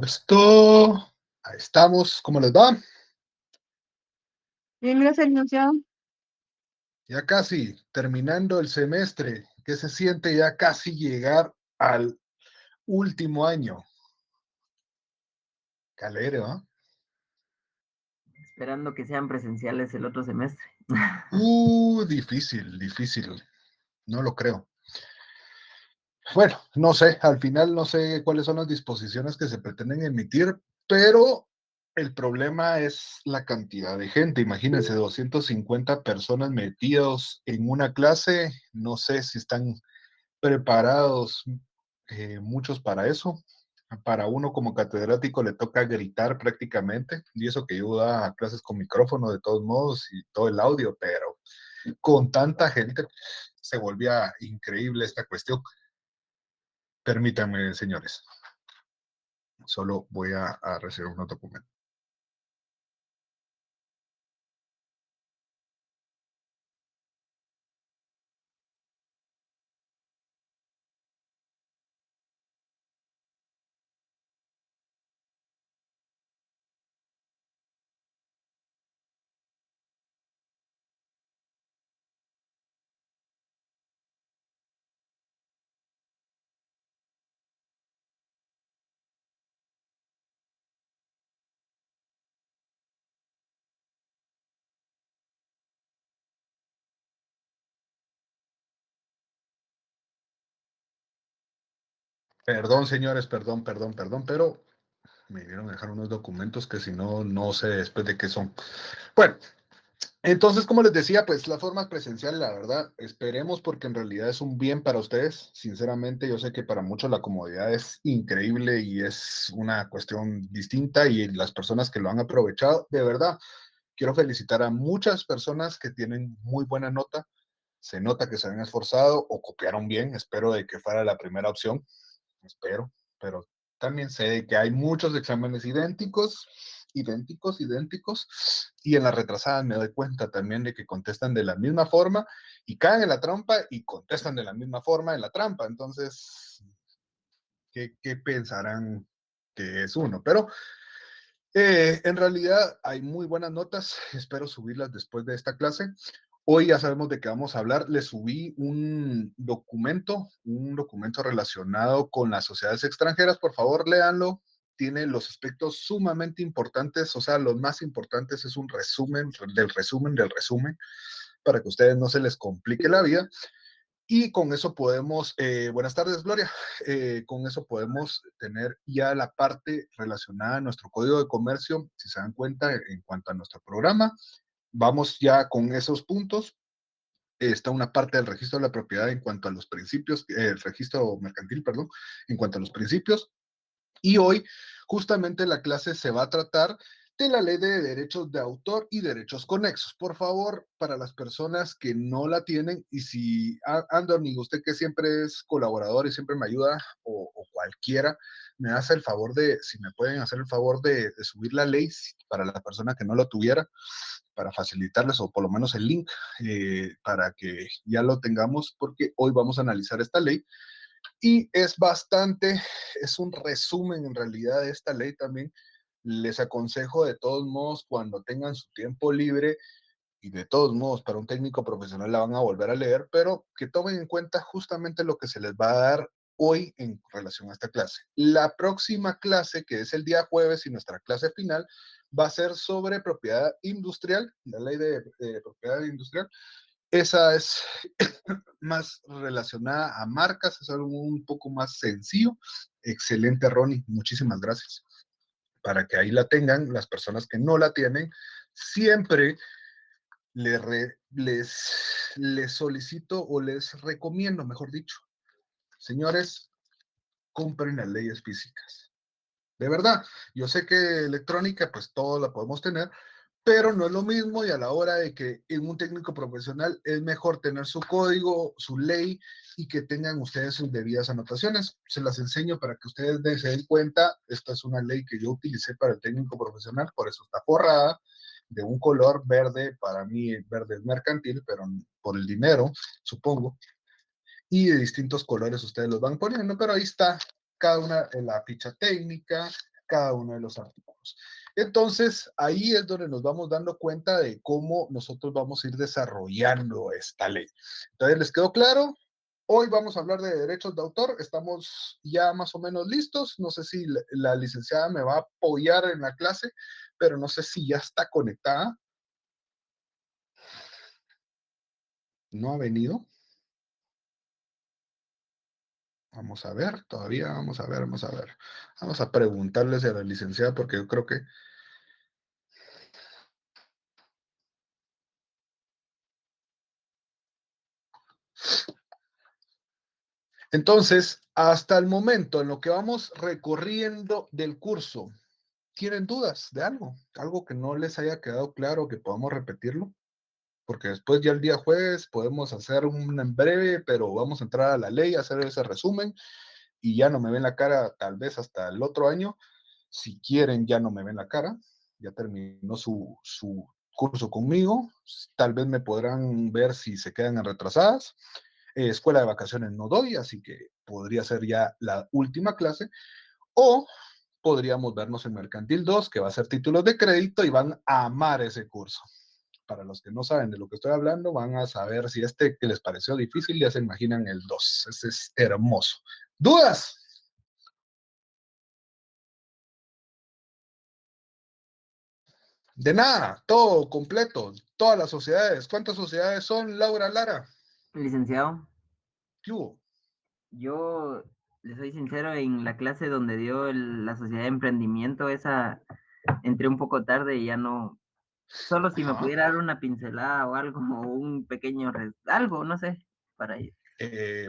Esto, ahí estamos, ¿cómo les va? Bien, gracias, licenciado. Ya casi terminando el semestre, ¿qué se siente ya casi llegar al último año? Qué alegre, ¿no? Esperando que sean presenciales el otro semestre. Difícil, difícil, no lo creo. Bueno, no sé, al final no sé cuáles son las disposiciones que se pretenden emitir, pero el problema es la cantidad de gente. Imagínense, 250 personas metidos en una clase, no sé si están preparados muchos para eso. Para uno como catedrático le toca gritar prácticamente, y eso que yo da clases con micrófono de todos modos y todo el audio, pero con tanta gente se volvía increíble esta cuestión. Permítanme, señores, solo voy a recibir unos documentos. Perdón, señores, perdón, pero me dieron a dejar unos documentos que si no, no sé después de qué son. Bueno, entonces, como les decía, pues la forma presencial, la verdad, esperemos porque en realidad es un bien para ustedes. Sinceramente, yo sé que para muchos la comodidad es increíble y es una cuestión distinta y las personas que lo han aprovechado, de verdad, quiero felicitar a muchas personas que tienen muy buena nota. Se nota que se han esforzado o copiaron bien. Espero de que fuera la primera opción. Espero, pero también sé que hay muchos exámenes idénticos, y en las retrasadas me doy cuenta también de que contestan de la misma forma y caen en la trampa y contestan de la misma forma en la trampa. Entonces, ¿qué pensarán que es uno? Pero en realidad hay muy buenas notas, espero subirlas después de esta clase. Hoy ya sabemos de qué vamos a hablar. Le subí un documento relacionado con las sociedades extranjeras. Por favor, léanlo. Tiene los aspectos sumamente importantes, o sea, los más importantes es un resumen del resumen, para que a ustedes no se les complique la vida. Y con eso podemos, buenas tardes Gloria, con eso podemos tener ya la parte relacionada a nuestro código de comercio, si se dan cuenta, en cuanto a nuestro programa. Vamos ya con esos puntos. Está una parte del registro de la propiedad en cuanto a los principios, el registro mercantil, perdón, en cuanto a los principios. Y hoy, justamente, la clase se va a tratar de la ley de derechos de autor y derechos conexos. Por favor, para las personas que no la tienen, y si Anthony, usted que siempre es colaborador y siempre me ayuda, o cualquiera, me hace el favor de, si me pueden hacer el favor de subir la ley para la persona que no lo tuviera, para facilitarles, o por lo menos el link, para que ya lo tengamos, porque hoy vamos a analizar esta ley y es un resumen en realidad de esta ley también. Les aconsejo de todos modos, cuando tengan su tiempo libre, y de todos modos para un técnico profesional la van a volver a leer, pero que tomen en cuenta justamente lo que se les va a dar hoy en relación a esta clase. La próxima clase, que es el día jueves y nuestra clase final, va a ser sobre propiedad industrial, la ley de propiedad industrial. Esa es más relacionada a marcas, es algo un poco más sencillo. Excelente, Ronnie, muchísimas gracias. Para que ahí la tengan, las personas que no la tienen, siempre les solicito o les recomiendo, mejor dicho, señores, compren las leyes físicas. De verdad, yo sé que electrónica, pues todo la podemos tener, pero no es lo mismo, y a la hora de que en un técnico profesional es mejor tener su código, su ley, y que tengan ustedes sus debidas anotaciones. Se las enseño para que ustedes se den cuenta. Esta es una ley que yo utilicé para el técnico profesional, por eso está forrada de un color verde. Para mí verde es mercantil, pero por el dinero, supongo, y de distintos colores ustedes los van poniendo, pero ahí está cada una en la ficha técnica, cada uno de los artículos. Entonces, ahí es donde nos vamos dando cuenta de cómo nosotros vamos a ir desarrollando esta ley. Entonces, ¿les quedó claro? Hoy vamos a hablar de derechos de autor. Estamos ya más o menos listos. No sé si la licenciada me va a apoyar en la clase, pero no sé si ya está conectada. ¿No ha venido? Vamos a ver, todavía vamos a ver, vamos a ver. Vamos a preguntarles a la licenciada porque yo creo que... Entonces, hasta el momento en lo que vamos recorriendo del curso, ¿tienen dudas de algo? ¿Algo que no les haya quedado claro, que podamos repetirlo? Porque después ya el día jueves podemos hacer un en breve, pero vamos a entrar a la ley, hacer ese resumen y ya no me ven la cara tal vez hasta el otro año. Si quieren, ya no me ven la cara. Ya terminó su curso conmigo. Tal vez me podrán ver si se quedan en retrasadas. Escuela de vacaciones no doy, así que podría ser ya la última clase. O podríamos vernos en Mercantil 2, que va a ser títulos de crédito y van a amar ese curso. Para los que no saben de lo que estoy hablando, van a saber si este que les pareció difícil ya se imaginan el 2. Ese es hermoso. ¿Dudas? De nada, todo completo, todas las sociedades. ¿Cuántas sociedades son, Laura Lara? Licenciado, ¿Qué hubo? yo le soy sincero, en la clase donde dio la sociedad de emprendimiento, esa entré un poco tarde y ya no, solo si me Ajá. pudiera dar una pincelada o algo, o un pequeño, algo, no sé, para ir.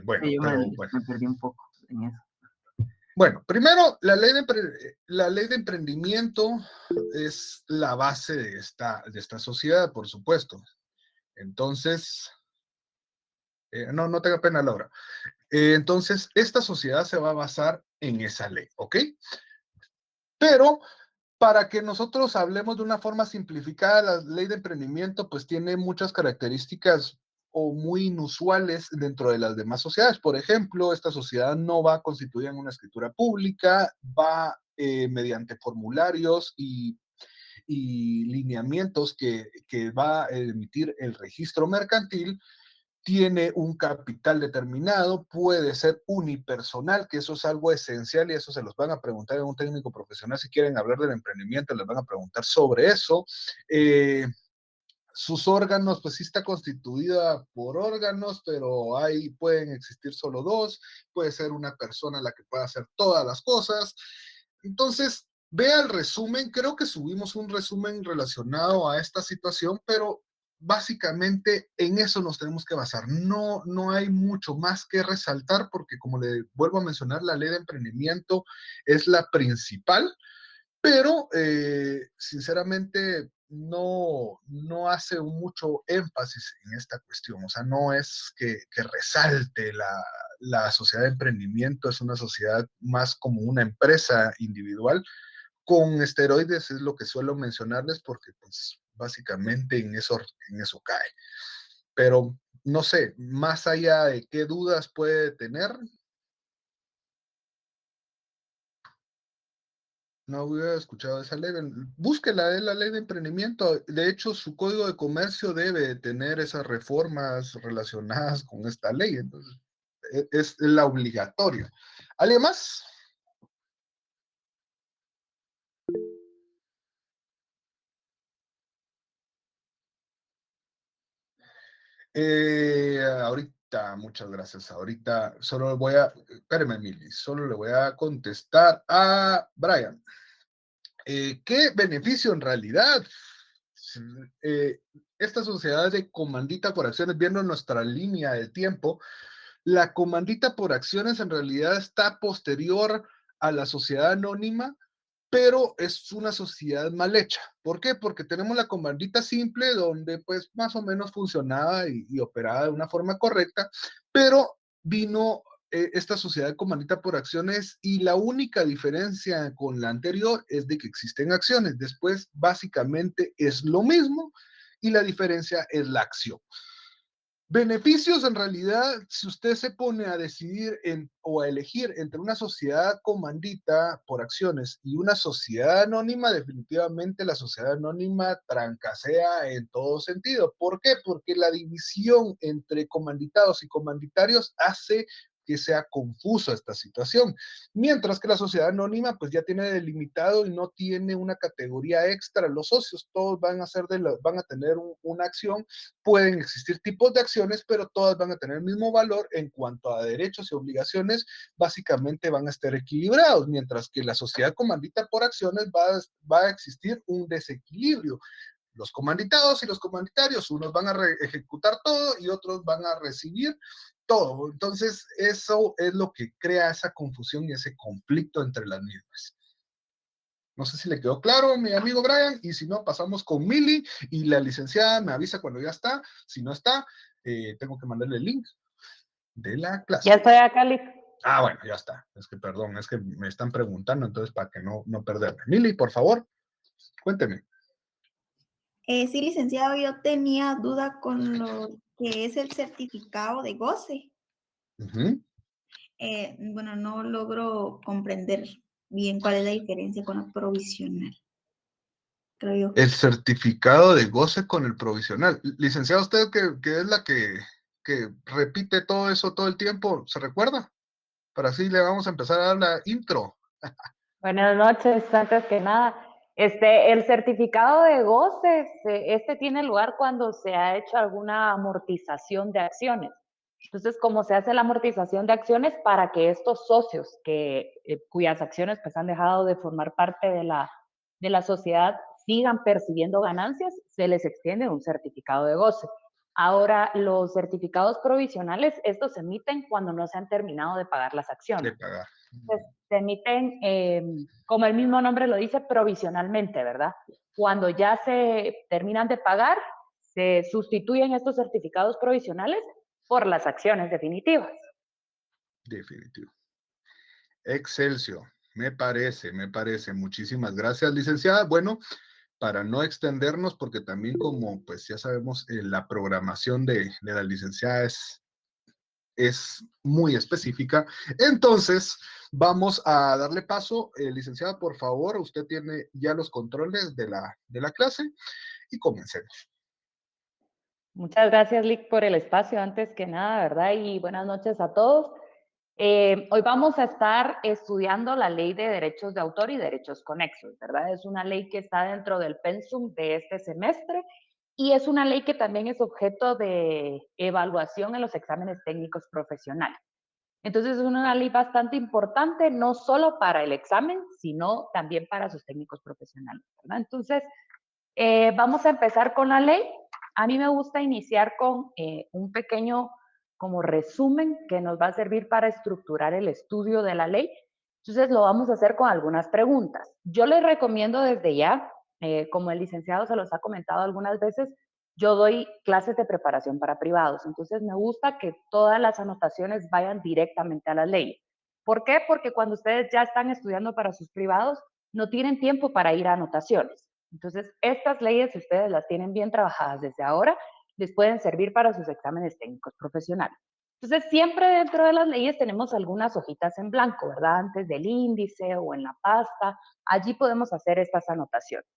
Bueno, Yo pero bueno. me perdí un poco en eso. Bueno, primero, la ley de emprendimiento es la base de esta sociedad, por supuesto. Entonces, no tenga pena, Laura. Entonces, esta sociedad se va a basar en esa ley, ¿ok? Pero para que nosotros hablemos de una forma simplificada, la ley de emprendimiento pues tiene muchas características o muy inusuales dentro de las demás sociedades. Por ejemplo, esta sociedad no va constituida en una escritura pública, va mediante formularios y lineamientos que va a emitir el registro mercantil, tiene un capital determinado, puede ser unipersonal, que eso es algo esencial y eso se los van a preguntar a un técnico profesional si quieren hablar del emprendimiento, les van a preguntar sobre eso. Sus órganos, pues sí está constituida por órganos, pero ahí pueden existir solo dos, puede ser una persona la que pueda hacer todas las cosas. Entonces, vea el resumen, creo que subimos un resumen relacionado a esta situación, pero básicamente en eso nos tenemos que basar. No hay mucho más que resaltar porque, como le vuelvo a mencionar, la ley de emprendimiento es la principal, pero sinceramente no hace mucho énfasis en esta cuestión. O sea, no es que resalte la sociedad de emprendimiento, es una sociedad más como una empresa individual. Con esteroides es lo que suelo mencionarles porque pues básicamente en eso cae. Pero no sé, más allá de qué dudas puede tener, no hubiera escuchado esa ley. Búsquela, es la ley de emprendimiento. De hecho, su código de comercio debe tener esas reformas relacionadas con esta ley. Entonces, es la obligatoria. ¿Alguien más? Ahorita, muchas gracias. Ahorita solo voy a, espérame, Mili, solo le voy a contestar a Brian. ¿Qué beneficio en realidad? Eh, esta sociedad de comandita por acciones, viendo nuestra línea de tiempo, la comandita por acciones en realidad está posterior a la sociedad anónima, pero es una sociedad mal hecha. ¿Por qué? Porque tenemos la comandita simple donde pues más o menos funcionaba y operaba de una forma correcta, pero vino esta sociedad de comandita por acciones y la única diferencia con la anterior es de que existen acciones. Después básicamente es lo mismo y la diferencia es la acción. Beneficios, en realidad, si usted se pone a decidir o a elegir entre una sociedad comandita por acciones y una sociedad anónima, definitivamente la sociedad anónima trancasea en todo sentido. ¿Por qué? Porque la división entre comanditados y comanditarios hace que sea confusa esta situación, mientras que la sociedad anónima pues ya tiene delimitado y no tiene una categoría extra. Los socios todos van a, van a tener una acción. Pueden existir tipos de acciones, pero todas van a tener el mismo valor en cuanto a derechos y obligaciones, básicamente van a estar equilibrados, mientras que la sociedad comandita por acciones va a existir un desequilibrio. Los comanditados y los comanditarios, unos van a ejecutar todo y otros van a recibir todo. Entonces, eso es lo que crea esa confusión y ese conflicto entre las mismas. No sé si le quedó claro, mi amigo Brian, y si no, pasamos con Milly y la licenciada me avisa cuando ya está. Si no está, tengo que mandarle el link de la Ya clase. estoy acá, Lick. Ah, bueno, ya está. Es que, perdón, es que me están preguntando, entonces para que no perderme. Milly, por favor, cuénteme. Sí, licenciado, yo tenía duda con lo que es el certificado de goce. Bueno, no logro comprender bien cuál es la diferencia con la provisional, creo yo. El certificado de goce con el provisional. Licenciado, usted que es la que repite todo eso todo el tiempo, ¿se recuerda? Para así le vamos a empezar a dar la intro. Buenas noches, antes que nada. El certificado de goce, este tiene lugar cuando se ha hecho alguna amortización de acciones. Entonces, como se hace la amortización de acciones para que estos socios cuyas acciones pues, han dejado de formar parte de la sociedad sigan percibiendo ganancias, se les extiende un certificado de goce. Ahora, los certificados provisionales, estos se emiten cuando no se han terminado de pagar las acciones. De pagar. Se emiten, como el mismo nombre lo dice, provisionalmente, ¿verdad? Cuando ya se terminan de pagar, se sustituyen estos certificados provisionales por las acciones definitivas. Definitivo. Excelsior. Me parece. Muchísimas gracias, licenciada. Bueno, para no extendernos, porque también como pues ya sabemos, la programación de la licenciada es muy específica. Entonces, vamos a darle paso. Licenciada, por favor, usted tiene ya los controles de la clase y comencemos. Muchas gracias, Lick, por el espacio, antes que nada, ¿verdad? Y buenas noches a todos. Hoy vamos a estar estudiando la Ley de Derechos de Autor y Derechos Conexos, ¿verdad? Es una ley que está dentro del pensum de este semestre y es una ley que también es objeto de evaluación en los exámenes técnicos profesionales. Entonces es una ley bastante importante, no solo para el examen, sino también para sus técnicos profesionales, ¿verdad? Entonces, vamos a empezar con la ley. A mí me gusta iniciar con un pequeño como resumen que nos va a servir para estructurar el estudio de la ley. Entonces lo vamos a hacer con algunas preguntas. Yo les recomiendo desde ya, como el licenciado se los ha comentado algunas veces, yo doy clases de preparación para privados. Entonces me gusta que todas las anotaciones vayan directamente a la ley. ¿Por qué? Porque cuando ustedes ya están estudiando para sus privados, no tienen tiempo para ir a anotaciones. Entonces, estas leyes, si ustedes las tienen bien trabajadas desde ahora, les pueden servir para sus exámenes técnicos profesionales. Entonces, siempre dentro de las leyes tenemos algunas hojitas en blanco, ¿verdad? Antes del índice o en la pasta, allí podemos hacer estas anotaciones.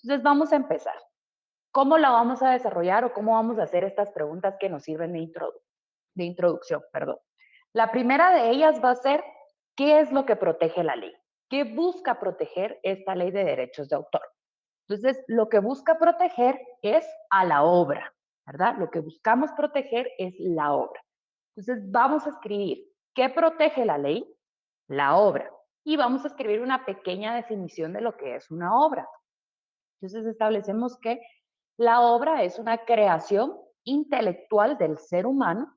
Entonces, vamos a empezar. ¿Cómo la vamos a desarrollar o cómo vamos a hacer estas preguntas que nos sirven de introducción? Perdón. La primera de ellas va a ser, ¿qué es lo que protege la ley? ¿Qué busca proteger esta ley de derechos de autor? Entonces, lo que busca proteger es a la obra, ¿verdad? Lo que buscamos proteger es la obra. Entonces, vamos a escribir, ¿qué protege la ley? La obra. Y vamos a escribir una pequeña definición de lo que es una obra. Entonces, establecemos que la obra es una creación intelectual del ser humano.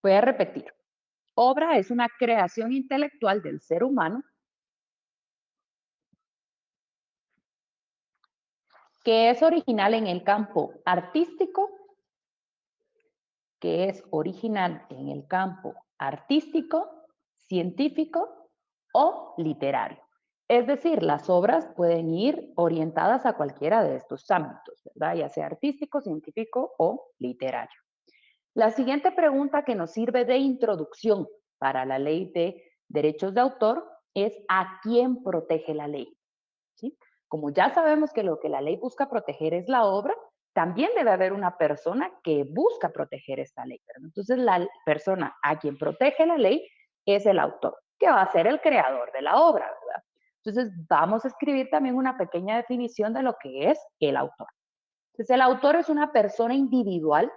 Voy a repetir. Obra es una creación intelectual del ser humano que es original en el campo artístico, científico o literario. Es decir, las obras pueden ir orientadas a cualquiera de estos ámbitos, ¿verdad? Ya sea artístico, científico o literario. La siguiente pregunta que nos sirve de introducción para la ley de derechos de autor es ¿a quién protege la ley? ¿Sí? Como ya sabemos que lo que la ley busca proteger es la obra, también debe haber una persona que busca proteger esta ley, ¿verdad? Entonces, la persona a quien protege la ley es el autor, que va a ser el creador de la obra, ¿verdad? Entonces, vamos a escribir también una pequeña definición de lo que es el autor. Entonces, el autor es una persona individual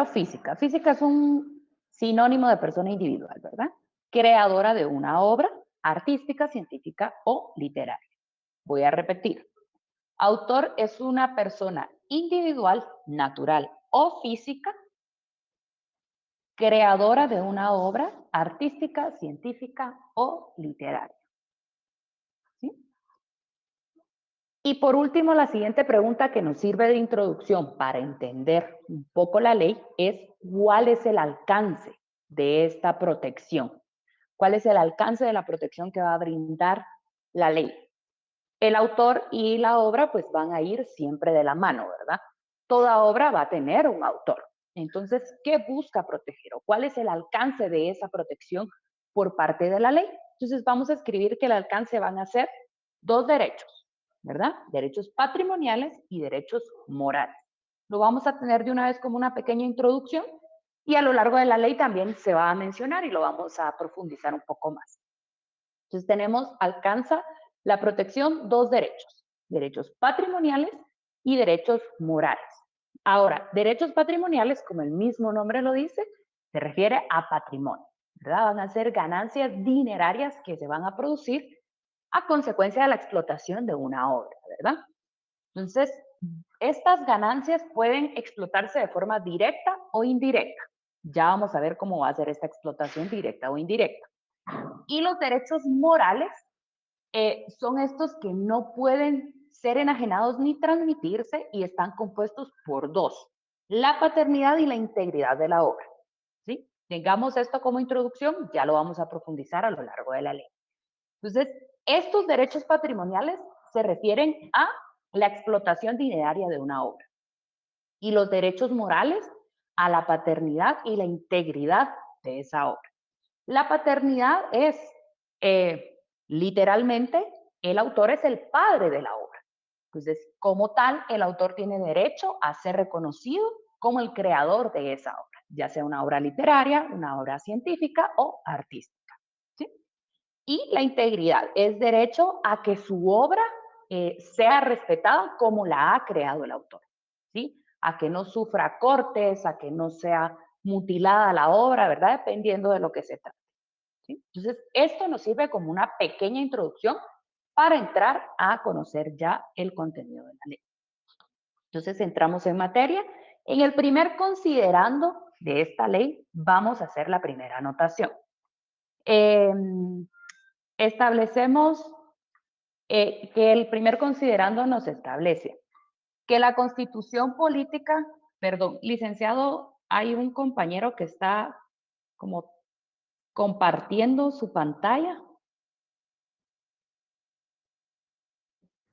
o física. Física es un sinónimo de persona individual, ¿verdad? Creadora de una obra artística, científica o literaria. Voy a repetir. Autor es una persona individual, natural o física, creadora de una obra artística, científica o literaria. ¿Sí? Y por último, la siguiente pregunta que nos sirve de introducción para entender un poco la ley es ¿cuál es el alcance de esta protección? ¿Cuál es el alcance de la protección que va a brindar la ley? El autor y la obra pues van a ir siempre de la mano, ¿verdad? Toda obra va a tener un autor. Entonces, ¿qué busca proteger o cuál es el alcance de esa protección por parte de la ley? Entonces, vamos a escribir que el alcance van a ser dos derechos, ¿verdad? Derechos patrimoniales y derechos morales. Lo vamos a tener de una vez como una pequeña introducción y a lo largo de la ley también se va a mencionar y lo vamos a profundizar un poco más. Entonces tenemos, alcanza la protección dos derechos, derechos patrimoniales y derechos morales. Ahora, derechos patrimoniales, como el mismo nombre lo dice, se refiere a patrimonio, ¿verdad? Van a ser ganancias dinerarias que se van a producir a consecuencia de la explotación de una obra, ¿verdad? Entonces, estas ganancias pueden explotarse de forma directa o indirecta. Ya vamos a ver cómo va a ser esta explotación directa o indirecta. Y los derechos morales son estos que no pueden ser enajenados ni transmitirse y están compuestos por dos, la paternidad y la integridad de la obra. ¿Sí? Tengamos esto como introducción, ya lo vamos a profundizar a lo largo de la ley. Entonces, estos derechos patrimoniales se refieren a la explotación dineraria de una obra y los derechos morales a la paternidad y la integridad de esa obra. La paternidad es, literalmente, el autor es el padre de la obra. Entonces, como tal, el autor tiene derecho a ser reconocido como el creador de esa obra, ya sea una obra literaria, una obra científica o artística. ¿Sí? Y la integridad es derecho a que su obra sea respetada como la ha creado el autor. ¿Sí? A que no sufra cortes, a que no sea mutilada la obra, ¿verdad? Dependiendo de lo que se trate. ¿Sí? Entonces, esto nos sirve como una pequeña introducción para entrar a conocer ya el contenido de la ley. Entonces, entramos en materia. En el primer considerando de esta ley, vamos a hacer la primera anotación. Establecemos que el primer considerando nos establece que la Constitución política, perdón, licenciado, hay un compañero que está como compartiendo su pantalla.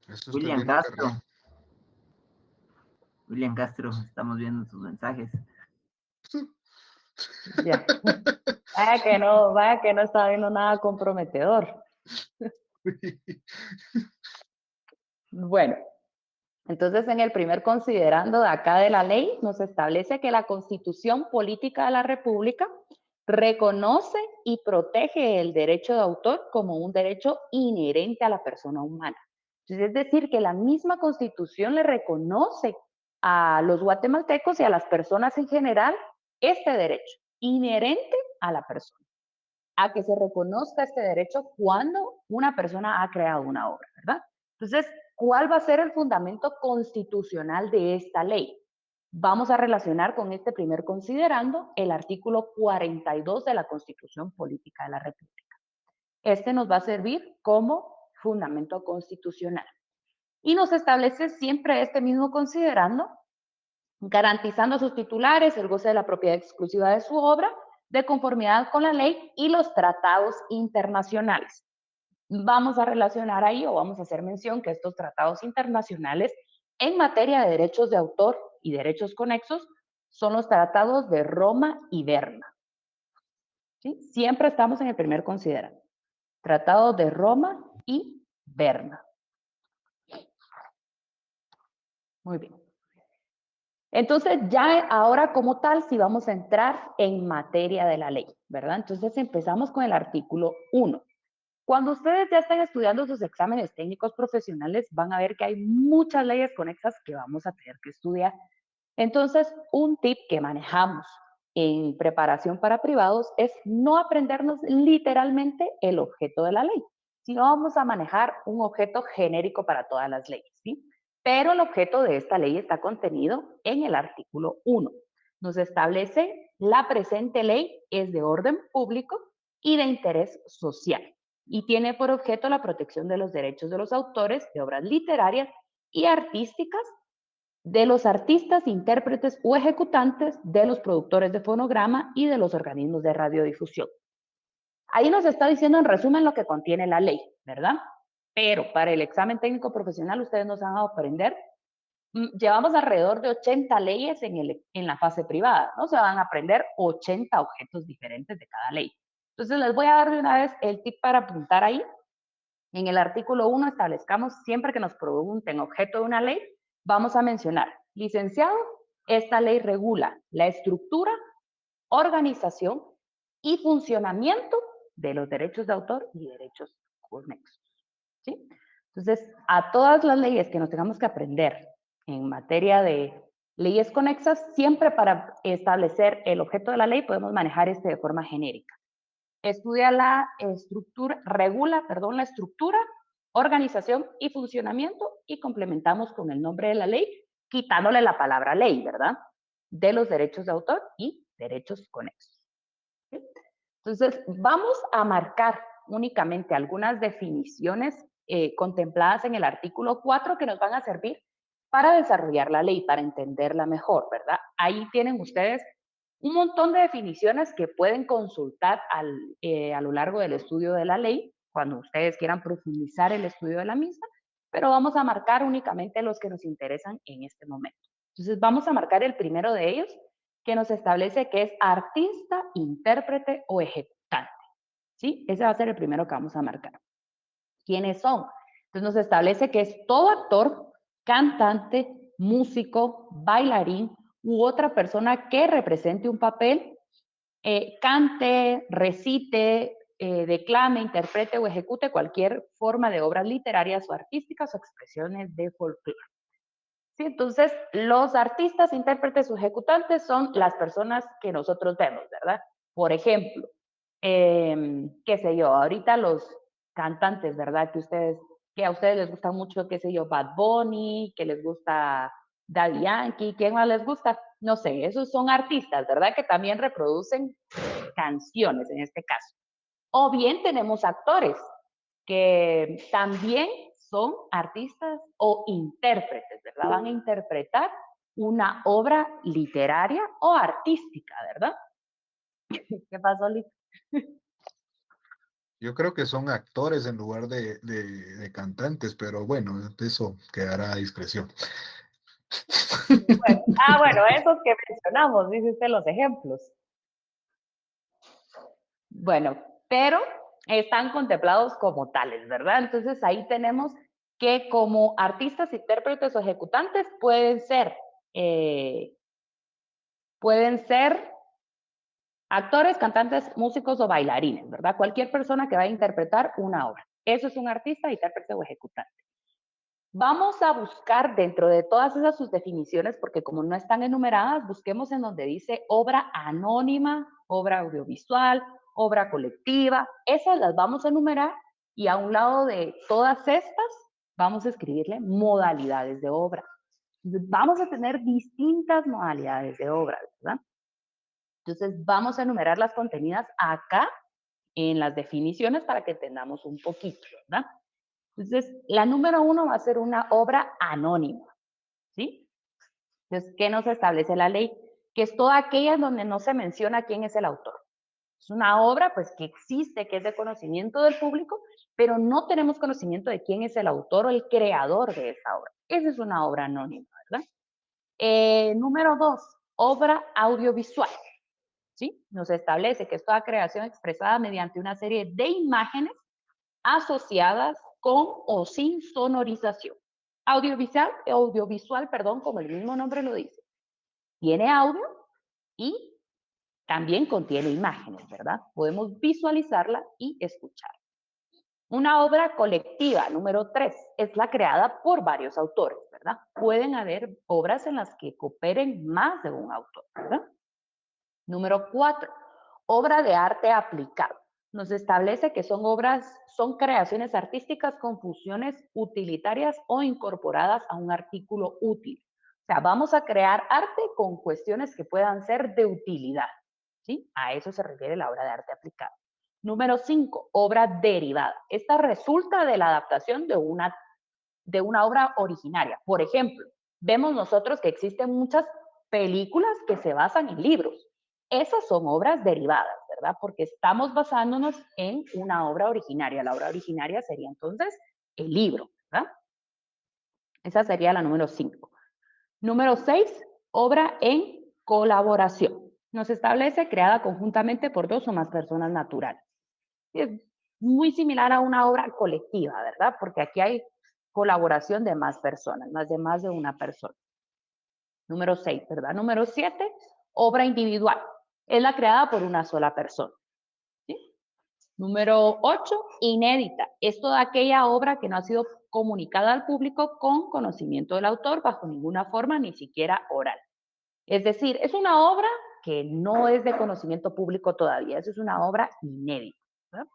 Eso está William bien encargado. Castro. William Castro, estamos viendo sus mensajes. Ya. Vaya que no está viendo nada comprometedor. Bueno, entonces en el primer considerando de acá de la ley nos establece que la Constitución Política de la República reconoce y protege el derecho de autor como un derecho inherente a la persona humana. Entonces, es decir, que la misma Constitución le reconoce a los guatemaltecos y a las personas en general este derecho inherente a la persona, a que se reconozca este derecho cuando una persona ha creado una obra, ¿verdad? Entonces, ¿cuál va a ser el fundamento constitucional de esta ley? Vamos a relacionar con este primer considerando el artículo 42 de la Constitución Política de la República. Este nos va a servir como fundamento constitucional. Y nos establece siempre este mismo considerando garantizando a sus titulares el goce de la propiedad exclusiva de su obra, de conformidad con la ley y los tratados internacionales. Vamos a relacionar ahí o vamos a hacer mención que estos tratados internacionales en materia de derechos de autor y derechos conexos son los tratados de Roma y Berna. ¿Sí? Siempre estamos en el primer considerando. Tratados de Roma y Berna. Muy bien. Entonces, ya ahora como tal, sí vamos a entrar en materia de la ley, ¿verdad? Entonces, empezamos con el artículo 1. Cuando ustedes ya estén estudiando sus exámenes técnicos profesionales, van a ver que hay muchas leyes conexas que vamos a tener que estudiar. Entonces, un tip que manejamos en preparación para privados es no aprendernos literalmente el objeto de la ley, sino vamos a manejar un objeto genérico para todas las leyes, ¿sí? Pero el objeto de esta ley está contenido en el artículo 1. Nos establece la presente ley es de orden público y de interés social y tiene por objeto la protección de los derechos de los autores de obras literarias y artísticas, de los artistas, intérpretes o ejecutantes, de los productores de fonograma y de los organismos de radiodifusión. Ahí nos está diciendo en resumen lo que contiene la ley, ¿verdad? Pero para el examen técnico profesional ustedes nos van a aprender, llevamos alrededor de 80 leyes en la fase privada, ¿no? Se van a aprender 80 objetos diferentes de cada ley. Entonces les voy a dar de una vez el tip para apuntar ahí. En el artículo 1 establezcamos siempre que nos pregunten objeto de una ley, vamos a mencionar, licenciado, esta ley regula la estructura, organización y funcionamiento de los derechos de autor y derechos conexos. ¿Sí? Entonces, a todas las leyes que nos tengamos que aprender en materia de leyes conexas, siempre para establecer el objeto de la ley podemos manejar este de forma genérica. Estudia la estructura, regula, perdón, la estructura, organización y funcionamiento y complementamos con el nombre de la ley, quitándole la palabra ley, ¿verdad? De los derechos de autor y derechos conexos. ¿Sí? Entonces, vamos a marcar únicamente algunas definiciones contempladas en el artículo 4 que nos van a servir para desarrollar la ley, para entenderla mejor, ¿verdad? Ahí tienen ustedes un montón de definiciones que pueden consultar a lo largo del estudio de la ley, cuando ustedes quieran profundizar el estudio de la misma, pero vamos a marcar únicamente los que nos interesan en este momento. Entonces, vamos a marcar el primero de ellos, que nos establece que es artista, intérprete o ejecutante. ¿Sí? Ese va a ser el primero que vamos a marcar. ¿Quiénes son? Entonces nos establece que es todo actor, cantante, músico, bailarín u otra persona que represente un papel, cante, recite, declame, interprete o ejecute cualquier forma de obras literarias o artísticas o expresiones de folclore. ¿Sí? Entonces, los artistas, intérpretes o ejecutantes son las personas que nosotros vemos, ¿verdad? Por ejemplo, qué sé yo, ahorita los cantantes, ¿verdad? Que a ustedes les gusta mucho, qué sé yo, Bad Bunny, que les gusta Daddy Yankee, ¿quién más les gusta? No sé, esos son artistas, ¿verdad? Que también reproducen canciones en este caso. O bien tenemos actores que también son artistas o intérpretes, ¿verdad? Van a interpretar una obra literaria o artística, ¿verdad? ¿Qué pasó, Liz? Yo creo que son actores en lugar de cantantes, pero bueno, eso quedará a discreción. Bueno, esos que mencionamos, dice usted los ejemplos. Bueno, pero están contemplados como tales, ¿verdad? Entonces ahí tenemos que como artistas, intérpretes o ejecutantes pueden ser actores, cantantes, músicos o bailarines, ¿verdad? Cualquier persona que vaya a interpretar una obra. Eso es un artista, intérprete o ejecutante. Vamos a buscar dentro de todas esas sus definiciones, porque como no están enumeradas, busquemos en donde dice obra anónima, obra audiovisual, obra colectiva. Esas las vamos a enumerar y a un lado de todas estas vamos a escribirle modalidades de obra. Vamos a tener distintas modalidades de obra, ¿verdad? Entonces vamos a enumerar las contenidas acá en las definiciones para que entendamos un poquito, ¿verdad? Entonces, la número 1 va a ser una obra anónima, ¿sí? Entonces, ¿qué nos establece la ley? Que es toda aquella en donde no se menciona quién es el autor. Es una obra, pues, que existe, que es de conocimiento del público, pero no tenemos conocimiento de quién es el autor o el creador de esa obra. Esa es una obra anónima, ¿verdad? Número 2, obra audiovisual. ¿Sí? Nos establece que es toda creación expresada mediante una serie de imágenes asociadas con o sin sonorización. Audiovisual, perdón, como el mismo nombre lo dice. Tiene audio y también contiene imágenes, ¿verdad? Podemos visualizarla y escuchar. Una obra colectiva, número 3, es la creada por varios autores, ¿verdad? Pueden haber obras en las que cooperen más de un autor, ¿verdad? Número 4, obra de arte aplicado. Nos establece que son creaciones artísticas con funciones utilitarias o incorporadas a un artículo útil. O sea, vamos a crear arte con cuestiones que puedan ser de utilidad, ¿sí? A eso se refiere la obra de arte aplicado. Número 5, obra derivada. Esta resulta de la adaptación de una obra originaria. Por ejemplo, vemos nosotros que existen muchas películas que se basan en libros. Esas son obras derivadas, ¿verdad? Porque estamos basándonos en una obra originaria. La obra originaria sería entonces el libro, ¿verdad? Esa sería la número 5. Número 6, obra en colaboración. Nos establece creada conjuntamente por dos o más personas naturales. Es muy similar a una obra colectiva, ¿verdad? Porque aquí hay colaboración de más personas, más de una persona. Número 6, ¿verdad? Número 7, obra individual. Es la creada por una sola persona. ¿Sí? Número 8, inédita. Es toda aquella obra que no ha sido comunicada al público con conocimiento del autor bajo ninguna forma, ni siquiera oral. Es decir, es una obra que no es de conocimiento público todavía. Eso es una obra inédita, ¿verdad?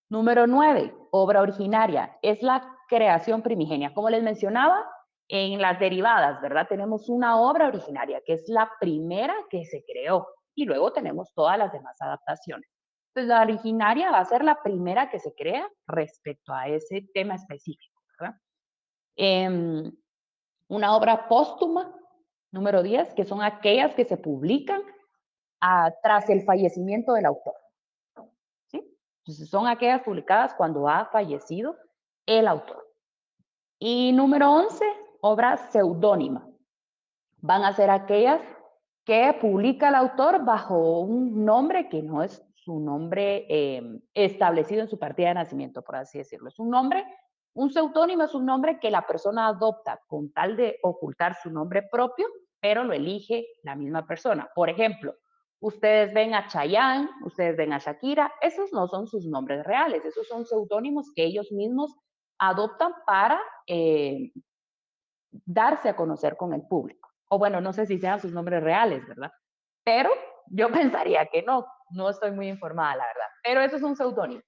Número 9, obra originaria. Es la creación primigenia. Como les mencionaba, en las derivadas, ¿verdad? Tenemos una obra originaria, que es la primera que se creó, y luego tenemos todas las demás adaptaciones. Entonces, la originaria va a ser la primera que se crea respecto a ese tema específico, ¿verdad? Una obra póstuma, número 10, que son aquellas que se publican tras el fallecimiento del autor. ¿Sí? Entonces, son aquellas publicadas cuando ha fallecido el autor. Y número 11, obra seudónima. Van a ser aquellas que publica el autor bajo un nombre que no es su nombre establecido en su partida de nacimiento, por así decirlo. Es un nombre, un seudónimo es un nombre que la persona adopta con tal de ocultar su nombre propio, pero lo elige la misma persona. Por ejemplo, ustedes ven a Chayanne, ustedes ven a Shakira, esos no son sus nombres reales, esos son seudónimos que ellos mismos adoptan para darse a conocer con el público. O bueno, no sé si sean sus nombres reales, ¿verdad? Pero yo pensaría que no estoy muy informada, la verdad. Pero eso es un seudónimo.